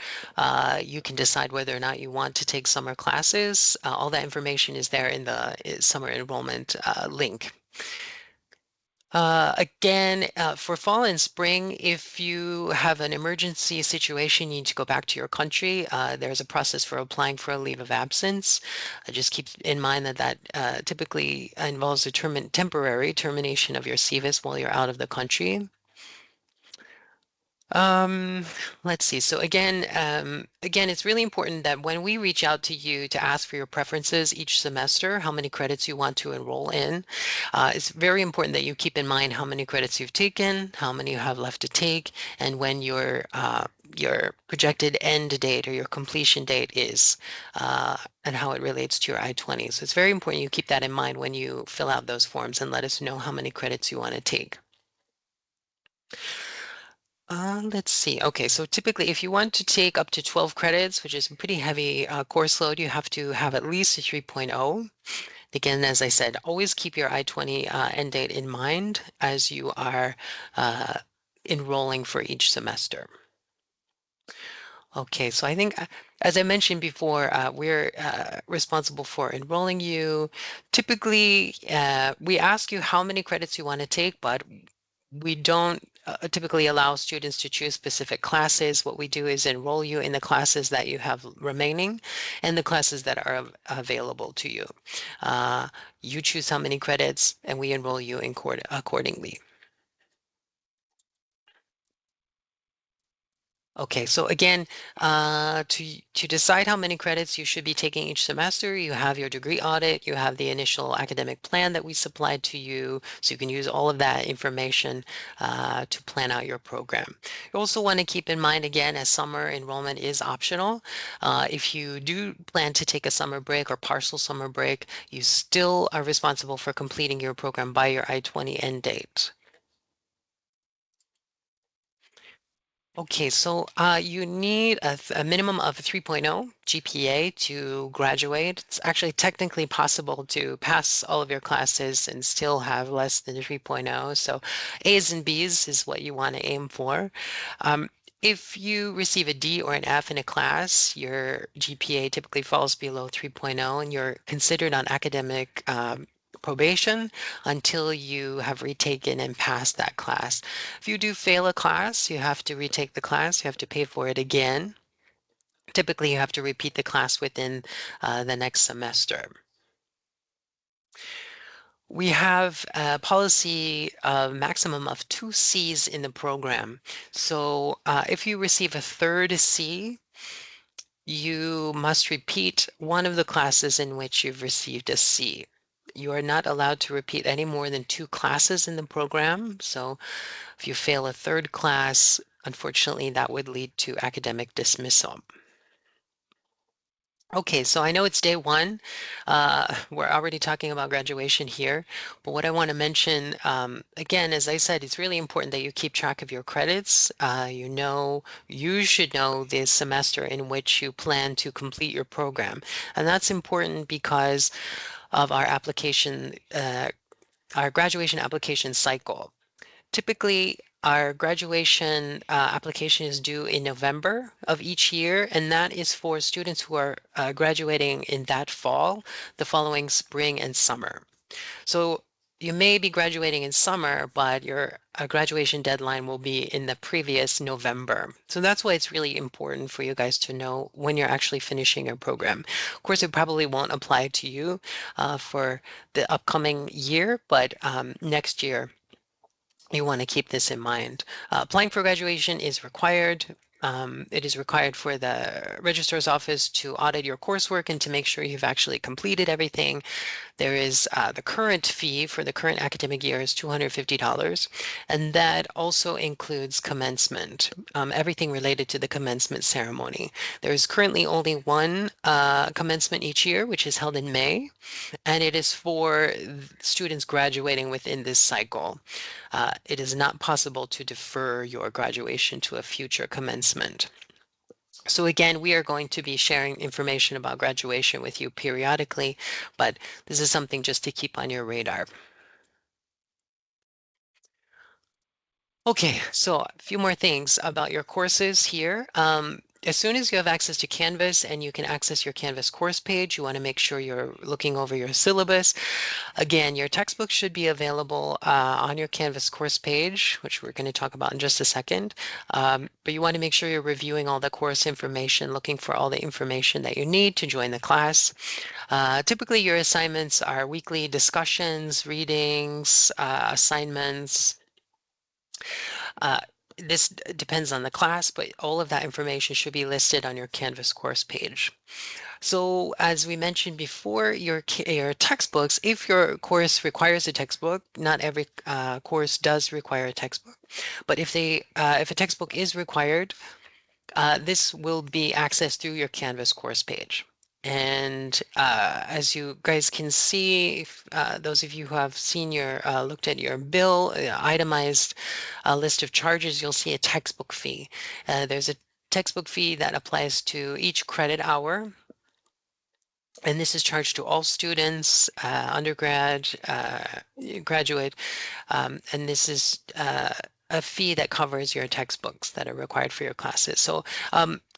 A: you can decide whether or not you want to take summer classes. All that information is there in the summer enrollment link. Again, for fall and spring, if you have an emergency situation, you need to go back to your country. There's a process for applying for a leave of absence. Just keep in mind that that typically involves a temporary termination of your CVIS while you're out of the country. Um, let's see. So again, it's really important that when we reach out to you to ask for your preferences each semester, how many credits you want to enroll in, it's very important that you keep in mind how many credits you've taken, how many you have left to take, and when your projected end date or your completion date is, and how it relates to your I-20. So it's very important you keep that in mind when you fill out those forms and let us know how many credits you want to take. Let's see. Okay, so typically, if you want to take up to 12 credits, which is a pretty heavy course load, you have to have at least a 3.0. Again, as I said, always keep your I-20 end date in mind as you are uh, enrolling for each semester. Okay, so I think, as I mentioned before, we're responsible for enrolling you. Typically, we ask you how many credits you want to take, but we don't typically allow students to choose specific classes. What we do is enroll you in the classes that you have remaining and the classes that are available to you. You choose how many credits, and we enroll you in accordingly. Okay, so again, to decide how many credits you should be taking each semester, you have your degree audit, you have the initial academic plan that we supplied to you, so you can use all of that information to plan out your program. You also want to keep in mind, again, as summer enrollment is optional, if you do plan to take a summer break or partial summer break, you still are responsible for completing your program by your I-20 end date. Okay, so you need a minimum of a 3.0 GPA to graduate. It's actually technically possible to pass all of your classes and still have less than a 3.0. So A's and B's is what you want to aim for. If you receive a D or an F in a class, your GPA typically falls below 3.0 and you're considered on academic probation until you have retaken and passed that class. If you do fail a class, you have to retake the class, you have to pay for it again. Typically, you have to repeat the class within the next semester. We have a policy of maximum of 2 Cs in the program. So if you receive a third C, you must repeat one of the classes in which you've received a C. You are not allowed to repeat any more than 2 classes in the program. So if you fail a third class, unfortunately, that would lead to academic dismissal. Okay, so I know it's day one. We're already talking about graduation here, but what I want to mention, again, as I said, it's really important that you keep track of your credits. You should know the semester in which you plan to complete your program. And that's important because of our graduation application cycle. Typically, our graduation application is due in November of each year, and that is for students who are graduating in that fall, the following spring and summer. So you may be graduating in summer, but your graduation deadline will be in the previous November. So that's why it's really important for you guys to know when you're actually finishing your program. Of course, it probably won't apply to you for the upcoming year, but next year, you want to keep this in mind. Applying for graduation is required. It is required for the registrar's office to audit your coursework and to make sure you've actually completed everything. There is the current fee for the current academic year is $250, and that also includes commencement, everything related to the commencement ceremony. There is currently only one commencement each year, which is held in May, and it is for students graduating within this cycle. It is not possible to defer your graduation to a future commencement. So again, we are going to be sharing information about graduation with you periodically, but this is something just to keep on your radar. Okay, so a few more things about your courses here. As soon as you have access to Canvas and you can access your Canvas course page, you want to make sure you're looking over your syllabus. Again, your textbook should be available on your Canvas course page, which we're going to talk about in just a second. But you want to make sure you're reviewing all the course information, looking for all the information that you need to join the class. Typically, your assignments are weekly discussions, readings, assignments. This depends on the class, but all of that information should be listed on your Canvas course page. So as we mentioned before, your textbooks, if your course requires a textbook, not every course does require a textbook, but if a textbook is required, this will be accessed through your Canvas course page. And as you guys can see, if, those of you who have seen looked at your bill, itemized list of charges, you'll see a textbook fee. There's a textbook fee that applies to each credit hour, and this is charged to all students, undergrad, graduate, and this is a fee that covers your textbooks that are required for your classes. So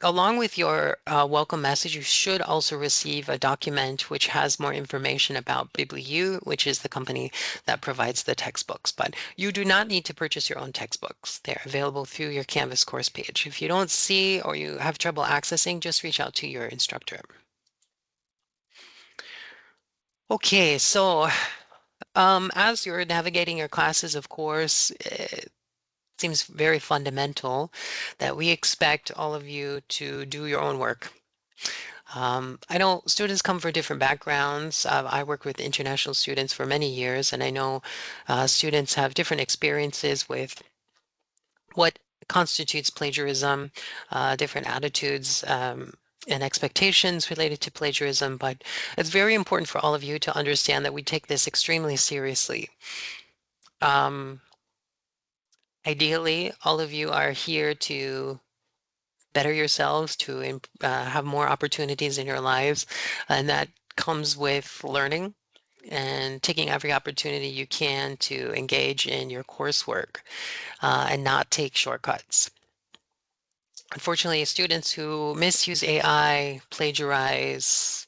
A: along with your welcome message, you should also receive a document which has more information about BibliU, which is the company that provides the textbooks. But you do not need to purchase your own textbooks. They're available through your Canvas course page. If you don't see or you have trouble accessing, just reach out to your instructor. Okay, so as you're navigating your classes, of course, it seems very fundamental that we expect all of you to do your own work. I know students come from different backgrounds. I worked with international students for many years, and I know students have different experiences with what constitutes plagiarism, different attitudes. And expectations related to plagiarism, but it's very important for all of you to understand that we take this extremely seriously. Um, Ideally, all of you are here to better yourselves, to have more opportunities in your lives, and that comes with learning and taking every opportunity you can to engage in your coursework and not take shortcuts. Unfortunately, students who misuse AI, plagiarize,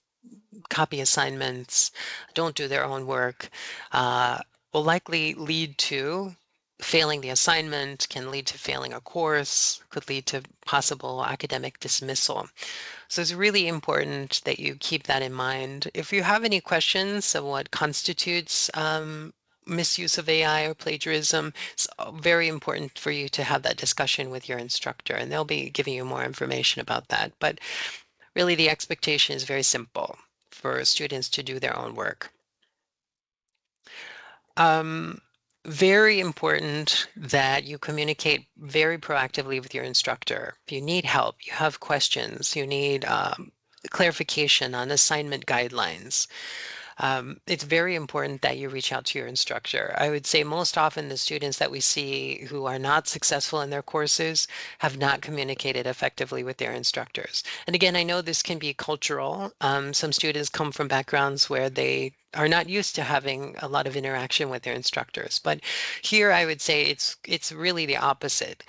A: copy assignments, don't do their own work, will likely lead to failing the assignment, can lead to failing a course, could lead to possible academic dismissal. So it's really important that you keep that in mind. If you have any questions of what constitutes misuse of AI or plagiarism, it's very important for you to have that discussion with your instructor, and they'll be giving you more information about that. But really, the expectation is very simple for students to do their own work. Very important that you communicate very proactively with your instructor. If you need help, you have questions, you need clarification on assignment guidelines, it's very important that you reach out to your instructor. I would say most often the students that we see who are not successful in their courses have not communicated effectively with their instructors. And again, I know this can be cultural. Some students come from backgrounds where they are not used to having a lot of interaction with their instructors. But here I would say it's really the opposite.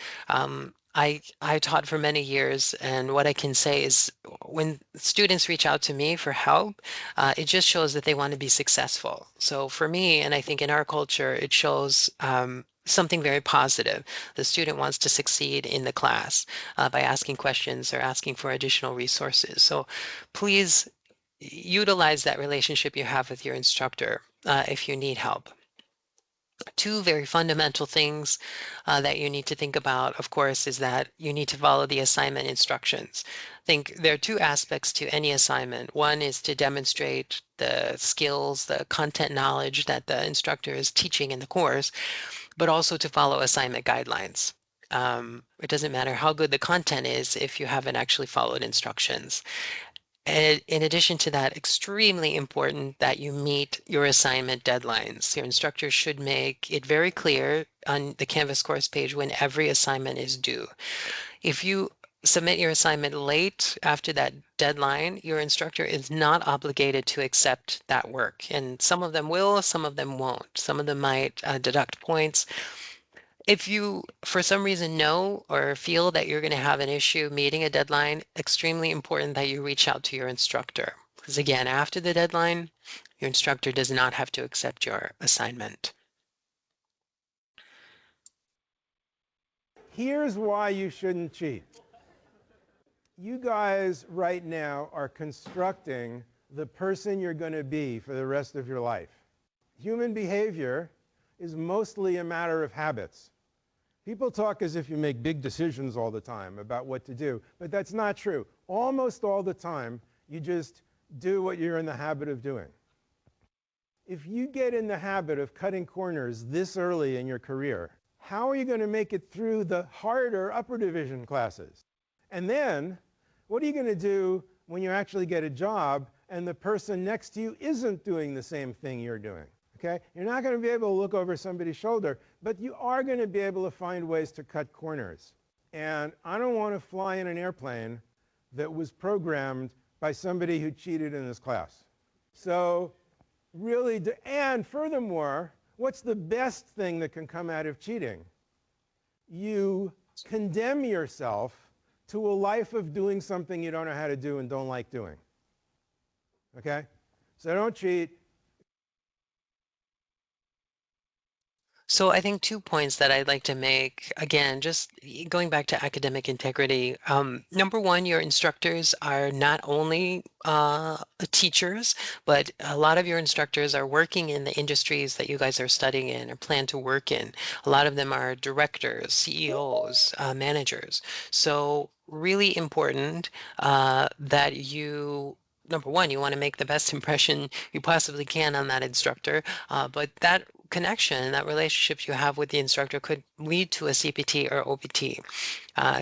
A: I taught for many years, and what I can say is when students reach out to me for help, it just shows that they want to be successful. So for me, and I think in our culture, it shows something very positive. The student wants to succeed in the class by asking questions or asking for additional resources. So please utilize that relationship you have with your instructor if you need help. Two very fundamental things that you need to think about, of course, is that you need to follow the assignment instructions. I think there are two aspects to any assignment. One is to demonstrate the skills, the content knowledge that the instructor is teaching in the course, but also to follow assignment guidelines. It doesn't matter how good the content is if you haven't actually followed instructions. And in addition to that, extremely important that you meet your assignment deadlines. Your instructor should make it very clear on the Canvas course page when every assignment is due. If you submit your assignment late after that deadline, your instructor is not obligated to accept that work. And some of them will, some of them won't. Some of them might deduct points. If you, for some reason, know or feel that you're going to have an issue meeting a deadline, extremely important that you reach out to your instructor. Because again, after the deadline, your instructor does not have to accept your assignment.
J: Here's why you shouldn't cheat. You guys right now are constructing the person you're going to be for the rest of your life. Human behavior is mostly a matter of habits. People talk as if you make big decisions all the time about what to do, but that's not true. Almost all the time, you just do what you're in the habit of doing. If you get in the habit of cutting corners this early in your career, how are you going to make it through the harder upper division classes? And then, what are you going to do when you actually get a job and the person next to you isn't doing the same thing you're doing? Okay? You're not going to be able to look over somebody's shoulder, but you are going to be able to find ways to cut corners. And I don't want to fly in an airplane that was programmed by somebody who cheated in this class. So really, and furthermore, what's the best thing that can come out of cheating? You condemn yourself to a life of doing something you don't know how to do and don't like doing. Okay? So don't cheat.
A: So I think 2 points that I'd like to make, again, just going back to academic integrity. Number one, your instructors are not only teachers, but a lot of your instructors are working in the industries that you guys are studying in or plan to work in. A lot of them are directors, CEOs, managers. So really important that you number one, you want to make the best impression you possibly can on that instructor, but that connection, that relationship you have with the instructor could lead to a CPT or OPT,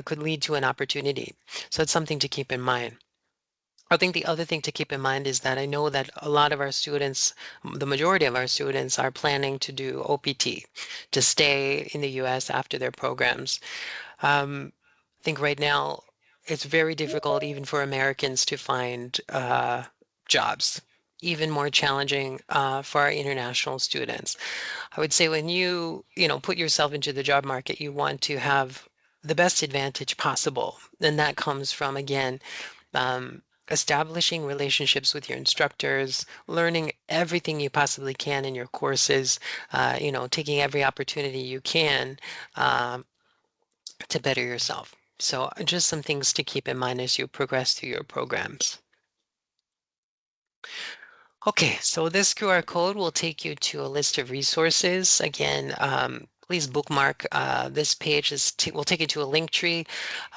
A: could lead to an opportunity. So it's something to keep in mind. I think the other thing to keep in mind is that I know that a lot of our students, the majority of our students, are planning to do OPT, to stay in the US after their programs. I think right now it's very difficult even for Americans to find jobs, even more challenging for our international students. I would say when you put yourself into the job market, you want to have the best advantage possible. And that comes from, again, establishing relationships with your instructors, learning everything you possibly can in your courses, taking every opportunity you can to better yourself. So just some things to keep in mind as you progress through your programs. Okay, so this QR code will take you to a list of resources. Again, please bookmark this page. Will take you to a link tree.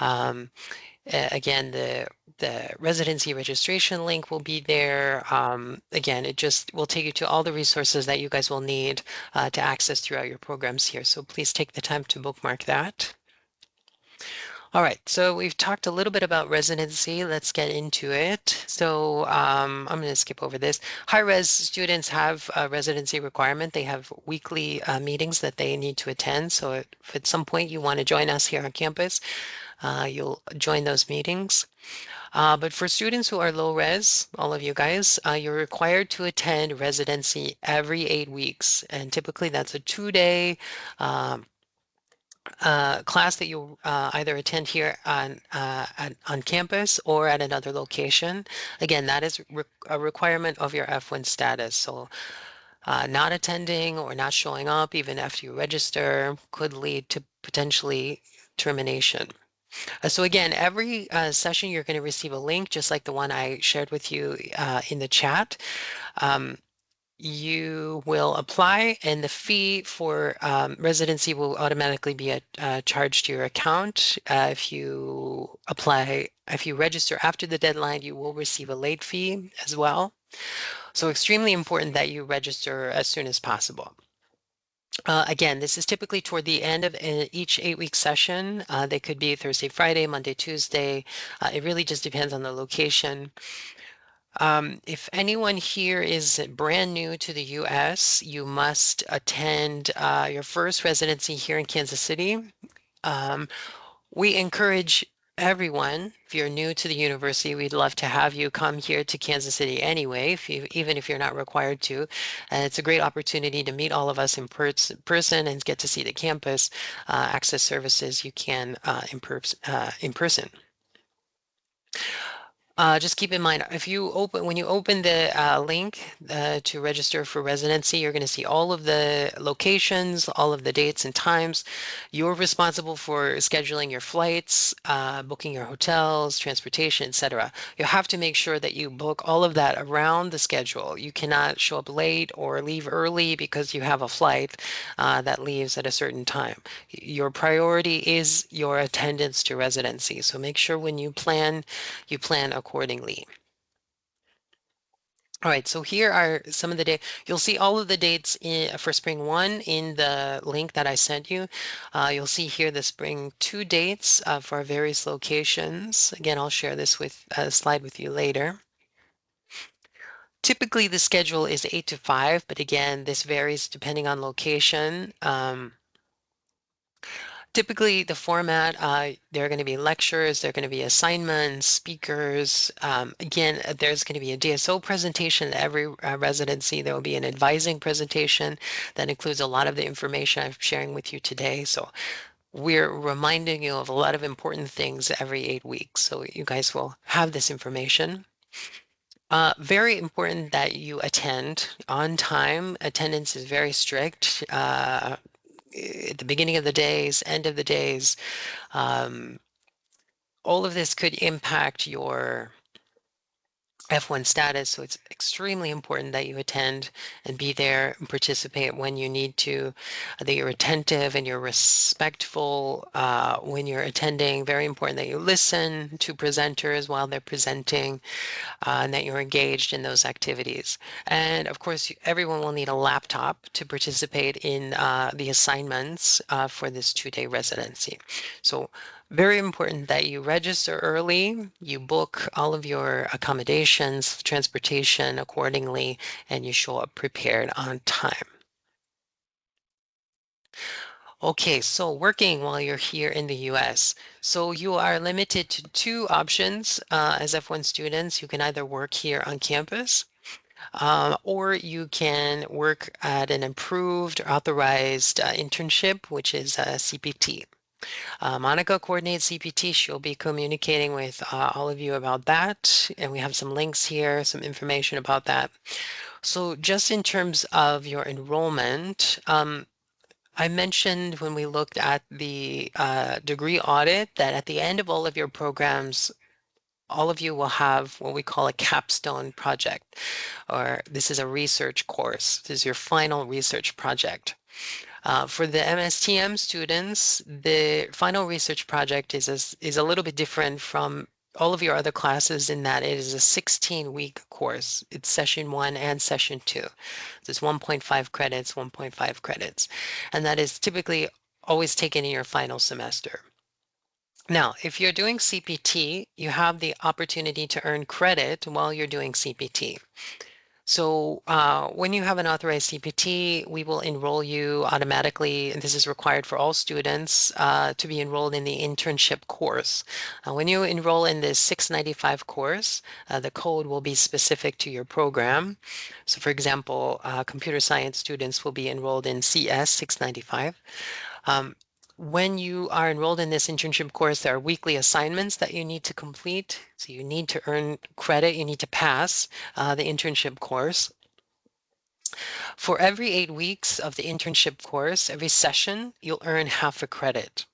A: Again, the residency registration link will be there. Again, it just will take you to all the resources that you guys will need to access throughout your programs here. So please take the time to bookmark that. All right, so we've talked a little bit about residency. Let's get into it. So I'm going to skip over this. High-res students have a residency requirement. They have weekly meetings that they need to attend. So if at some point you want to join us here on campus, you'll join those meetings. But for students who are low res, all of you guys, you're required to attend residency every 8 weeks. And typically that's a 2-day class that you'll either attend here on campus or at another location. Again, that is a requirement of your F1 status. So not attending or not showing up even after you register could lead to potentially termination. So again, every session you're going to receive a link just like the one I shared with you in the chat. you will apply, and the fee for residency will automatically be charged to your account. If you apply, if you register after the deadline, you will receive a late fee as well. So extremely important that you register as soon as possible. Again, this is typically toward the end of each 8-week session. They could be Thursday, Friday, Monday, Tuesday. It really just depends on the location. If anyone here is brand new to the US, you must attend your first residency here in Kansas City. We encourage everyone, if you're new to the university, we'd love to have you come here to Kansas City anyway, even if you're not required to. And it's a great opportunity to meet all of us in person and get to see the campus, access services you can in person. Just keep in mind, when you open the link to register for residency, you're going to see all of the locations, all of the dates and times. You're responsible for scheduling your flights, booking your hotels, transportation, etc. You have to make sure that you book all of that around the schedule. You cannot show up late or leave early because you have a flight that leaves at a certain time. Your priority is your attendance to residency. So make sure when you plan accordingly. All right, so here are some of the dates. You'll see all of the dates for Spring 1 in the link that I sent you. You'll see here the Spring 2 dates for various locations. Again, I'll share this with a slide with you later. Typically, the schedule is 8 to 5, but again, this varies depending on location. Typically, the format, there are going to be lectures, there are going to be assignments, speakers. Again, there's going to be a DSO presentation at every residency. There will be an advising presentation that includes a lot of the information I'm sharing with you today. So we're reminding you of a lot of important things every 8 weeks. So you guys will have this information. Very important that you attend on time. Attendance is very strict. At the beginning of the days, end of the days, um, all of this could impact your F1 status. So it's extremely important that you attend and be there and participate when you need to, that you're attentive and you're respectful when you're attending. Very important that you listen to presenters while they're presenting and that you're engaged in those activities. And of course, everyone will need a laptop to participate in the assignments for this 2-day residency. So very important that you register early, you book all of your accommodations, transportation accordingly, and you show up prepared on time. Okay, so working while you're here in the US. So you are limited to 2 options as F1 students. You can either work here on campus or you can work at an approved or authorized internship, which is a CPT. Monica coordinates CPT. She'll be communicating with all of you about that. And we have some links here, some information about that. So just in terms of your enrollment, I mentioned when we looked at the degree audit that at the end of all of your programs, all of you will have what we call a capstone project, or this is a research course. This is your final research project. For the MSTM students, the final research project is a little bit different from all of your other classes in that it is a 16-week course. It's session 1 and session 2. So it's 1.5 credits, 1.5 credits. And that is typically always taken in your final semester. Now, if you're doing CPT, you have the opportunity to earn credit while you're doing CPT. So when you have an authorized CPT, we will enroll you automatically, and this is required for all students to be enrolled in the internship course. When you enroll in this 695 course, the code will be specific to your program. So for example, computer science students will be enrolled in CS 695. When you are enrolled in this internship course, there are weekly assignments that you need to complete. So you need to earn credit, you need to pass the internship course. For every 8 weeks of the internship course, every session, you'll earn half a credit.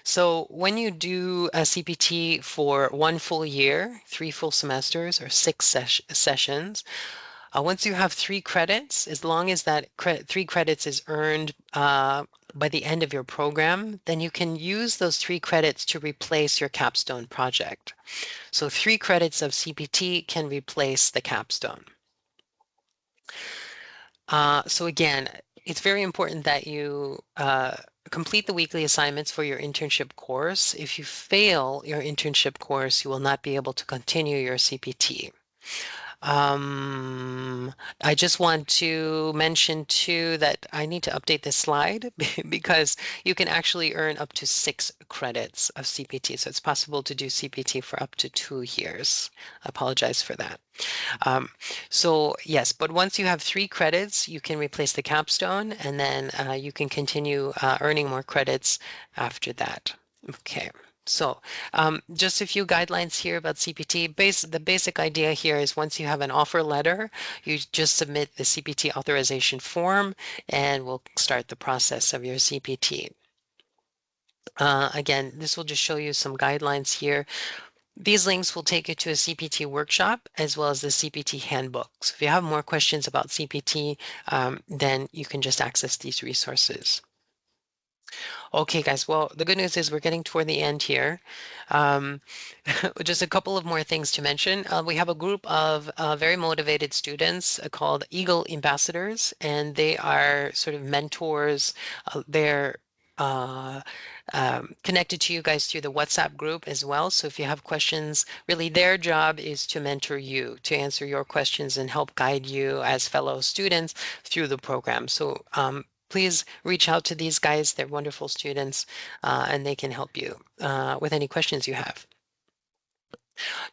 A: So when you do a CPT for 1 full year, 3 full semesters, or 6 sessions, Once you have 3 credits, as long as that 3 credits is earned by the end of your program, then you can use those 3 credits to replace your capstone project. So 3 credits of CPT can replace the capstone. So again, it's very important that you complete the weekly assignments for your internship course. If you fail your internship course, you will not be able to continue your CPT. I just want to mention too that I need to update this slide because you can actually earn up to 6 credits of CPT. So it's possible to do CPT for up to 2 years. I apologize for that. So yes, but once you have 3 credits, you can replace the capstone and then you can continue earning more credits after that. Okay. So just a few guidelines here about CPT. The basic idea here is once you have an offer letter, you just submit the CPT authorization form and we'll start the process of your CPT. Again, this will just show you some guidelines here. These links will take you to a CPT workshop as well as the CPT handbook. So if you have more questions about CPT, then you can just access these resources. Okay, guys. Well, the good news is we're getting toward the end here. Um, just a couple of more things to mention. We have a group of very motivated students called Eagle Ambassadors, and they are sort of mentors. They're connected to you guys through the WhatsApp group as well. So if you have questions, really their job is to mentor you, to answer your questions and help guide you as fellow students through the program. So please reach out to these guys. They're wonderful students and they can help you with any questions you have.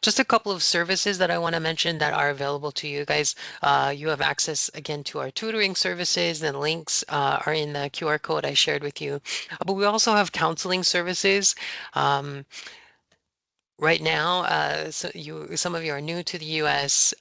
A: Just a couple of services that I want to mention that are available to you guys. You have access again to our tutoring services and links are in the QR code I shared with you. But we also have counseling services. Right now, some of you are new to the US.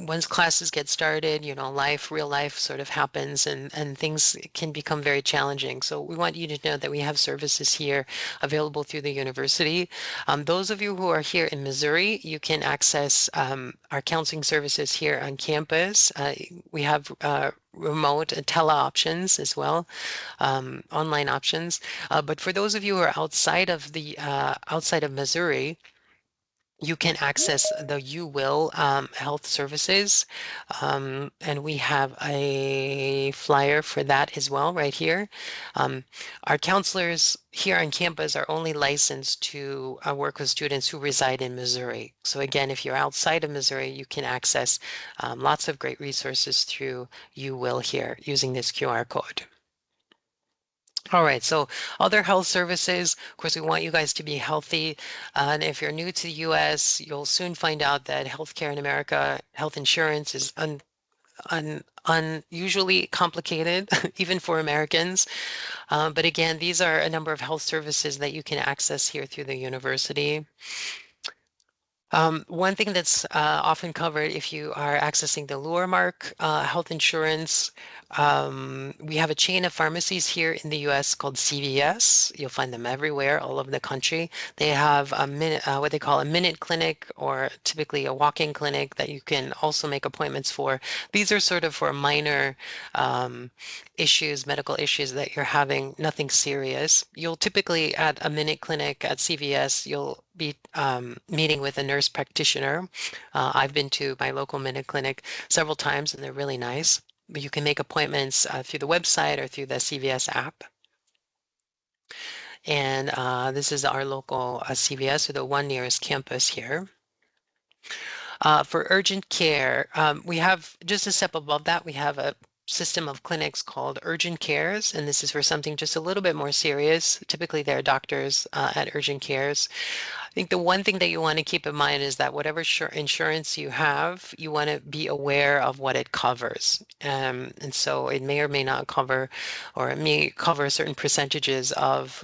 A: Once classes get started, you know, real life sort of happens and things can become very challenging. So we want you to know that we have services here available through the university. Those of you who are here in Missouri, you can access our counseling services here on campus. We have remote and tele options as well, online options. But for those of you who are outside of Missouri, you can access the You Will health services. And we have a flyer for that as well right here. Our counselors here on campus are only licensed to work with students who reside in Missouri. So again, if you're outside of Missouri, you can access lots of great resources through You Will here using this QR code. All right, so other health services, of course, we want you guys to be healthy. And if you're new to the US, you'll soon find out that healthcare in America, health insurance is unusually complicated, even for Americans. But again, these are a number of health services that you can access here through the university. One thing that's often covered if you are accessing the Luremark health insurance, we have a chain of pharmacies here in the US called CVS. You'll find them everywhere, all over the country. They have what they call a minute clinic or typically a walk-in clinic that you can also make appointments for. These are sort of for minor medical issues that you're having, nothing serious. You'll typically at a minute clinic at CVS, you'll be meeting with a nurse practitioner. I've been to my local minute clinic several times and they're really nice. But you can make appointments through the website or through the CVS app. And this is our local CVS or the one nearest campus here. For urgent care, we have just a step above that, we have a system of clinics called urgent cares, and this is for something just a little bit more serious. Typically, there are doctors at urgent cares. I think the one thing that you want to keep in mind is that whatever insurance you have, you want to be aware of what it covers. And so it may or may not cover, or it may cover certain percentages of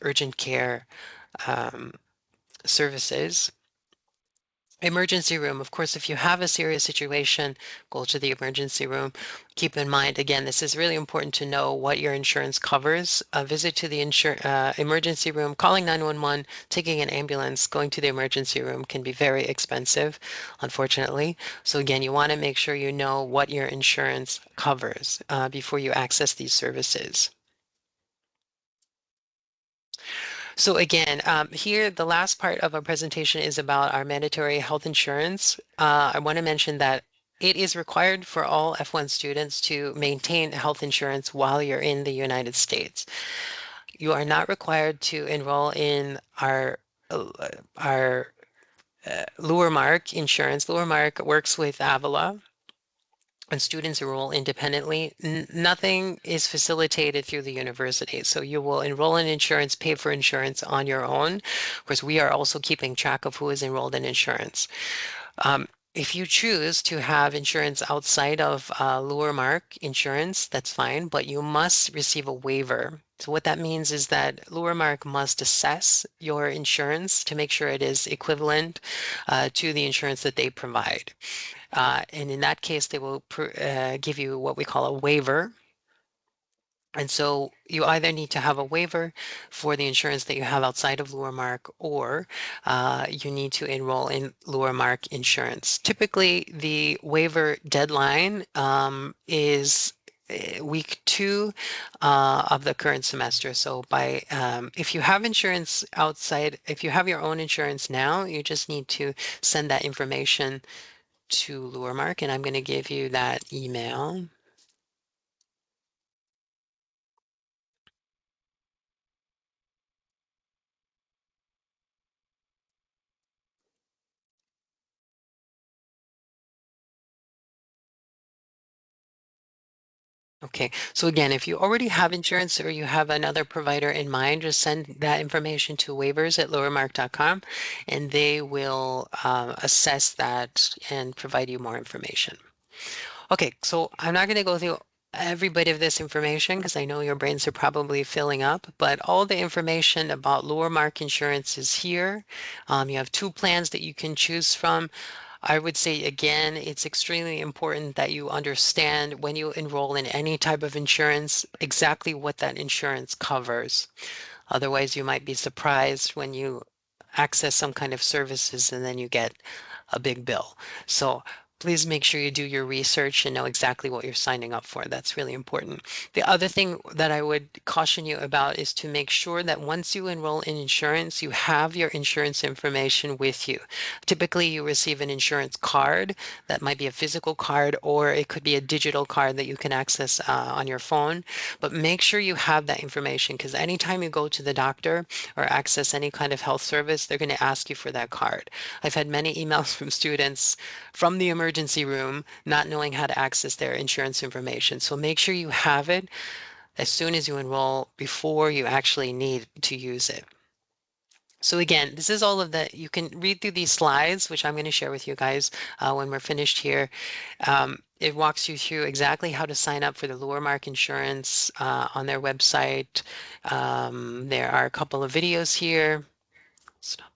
A: urgent care services. Emergency room. Of course, if you have a serious situation, go to the emergency room. Keep in mind, again, this is really important to know what your insurance covers. A visit to the emergency room, calling 911, taking an ambulance, going to the emergency room can be very expensive, unfortunately. So again, you want to make sure you know what your insurance covers before you access these services. So again, here, the last part of our presentation is about our mandatory health insurance. I want to mention that it is required for all F1 students to maintain health insurance while you're in the United States. You are not required to enroll in uh, our Luermark insurance. Luermark works with Avila, and students enroll independently. Nothing is facilitated through the university. So you will enroll in insurance, pay for insurance on your own. Of course, we are also keeping track of who is enrolled in insurance. If you choose to have insurance outside of Luermark insurance, that's fine, but you must receive a waiver. So what that means is that Luermark must assess your insurance to make sure it is equivalent to the insurance that they provide. And in that case, they will give you what we call a waiver. And so you either need to have a waiver for the insurance that you have outside of Luermark, or you need to enroll in Luermark insurance. Typically, the waiver deadline is week 2 of the current semester. So by if you have insurance outside, if you have your own insurance now, you just need to send that information to Luremark, and I'm going to give you that email. Okay, so again, if you already have insurance or you have another provider in mind, just send that information to waivers@lowermark.com, and they will assess that and provide you more information. Okay, so I'm not going to go through every bit of this information because I know your brains are probably filling up, but all the information about lower mark insurance is here. You have 2 plans that you can choose from. I would say again, it's extremely important that you understand when you enroll in any type of insurance, exactly what that insurance covers. Otherwise, you might be surprised when you access some kind of services and then you get a big bill. So please make sure you do your research and know exactly what you're signing up for. That's really important. The other thing that I would caution you about is to make sure that once you enroll in insurance, you have your insurance information with you. Typically, you receive an insurance card. That might be a physical card, or it could be a digital card that you can access on your phone. But make sure you have that information, because anytime you go to the doctor or access any kind of health service, they're going to ask you for that card. I've had many emails from students from the emergency room not knowing how to access their insurance information. So make sure you have it as soon as you enroll before you actually need to use it. So again, this is all of the, you can read through these slides, which I'm going to share with you guys when we're finished here. It walks you through exactly how to sign up for the Luremark insurance on their website. There are a couple of videos here. Stop.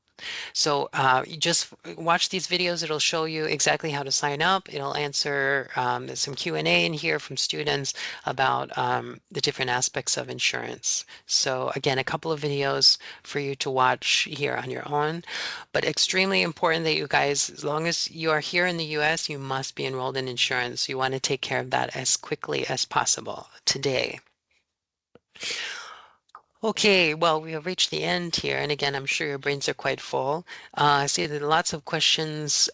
A: So you just watch these videos. It'll show you exactly how to sign up. It'll answer there's some Q&A in here from students about the different aspects of insurance. So again, a couple of videos for you to watch here on your own, but extremely important that you guys, as long as you are here in the US, you must be enrolled in insurance. You want to take care of that as quickly as possible today. Okay, well, we have reached the end here. And again, I'm sure your brains are quite full. I see there are lots of questions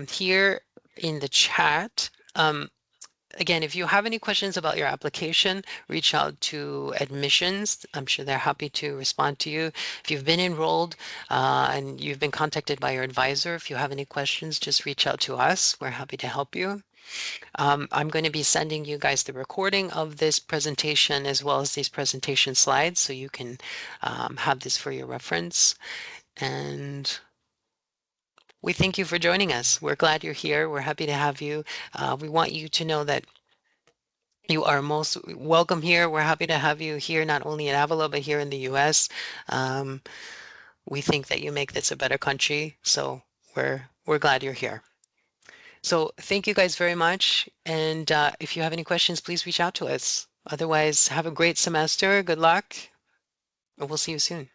A: here in the chat. Again, if you have any questions about your application, reach out to admissions. I'm sure they're happy to respond to you. If you've been enrolled and you've been contacted by your advisor, if you have any questions, just reach out to us. We're happy to help you. I'm going to be sending you guys the recording of this presentation as well as these presentation slides so you can have this for your reference. And we thank you for joining us. We're glad you're here. We're happy to have you. We want you to know that you are most welcome here. We're happy to have you here, not only in Avila, but here in the US. We think that you make this a better country. So we're we're glad you're here. So thank you guys very much. And if you have any questions, please reach out to us. Otherwise, have a great semester. Good luck. And we'll see you soon.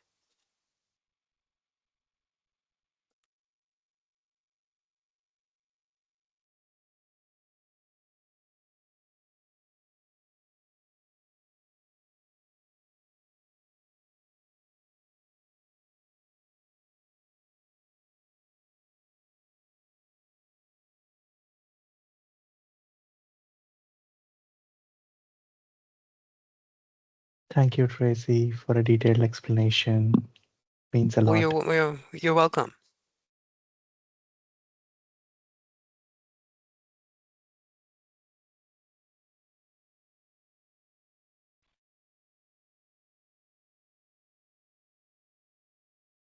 K: Thank you, Tracy, for a detailed explanation. Means a
A: Well,
K: lot.
A: you're welcome.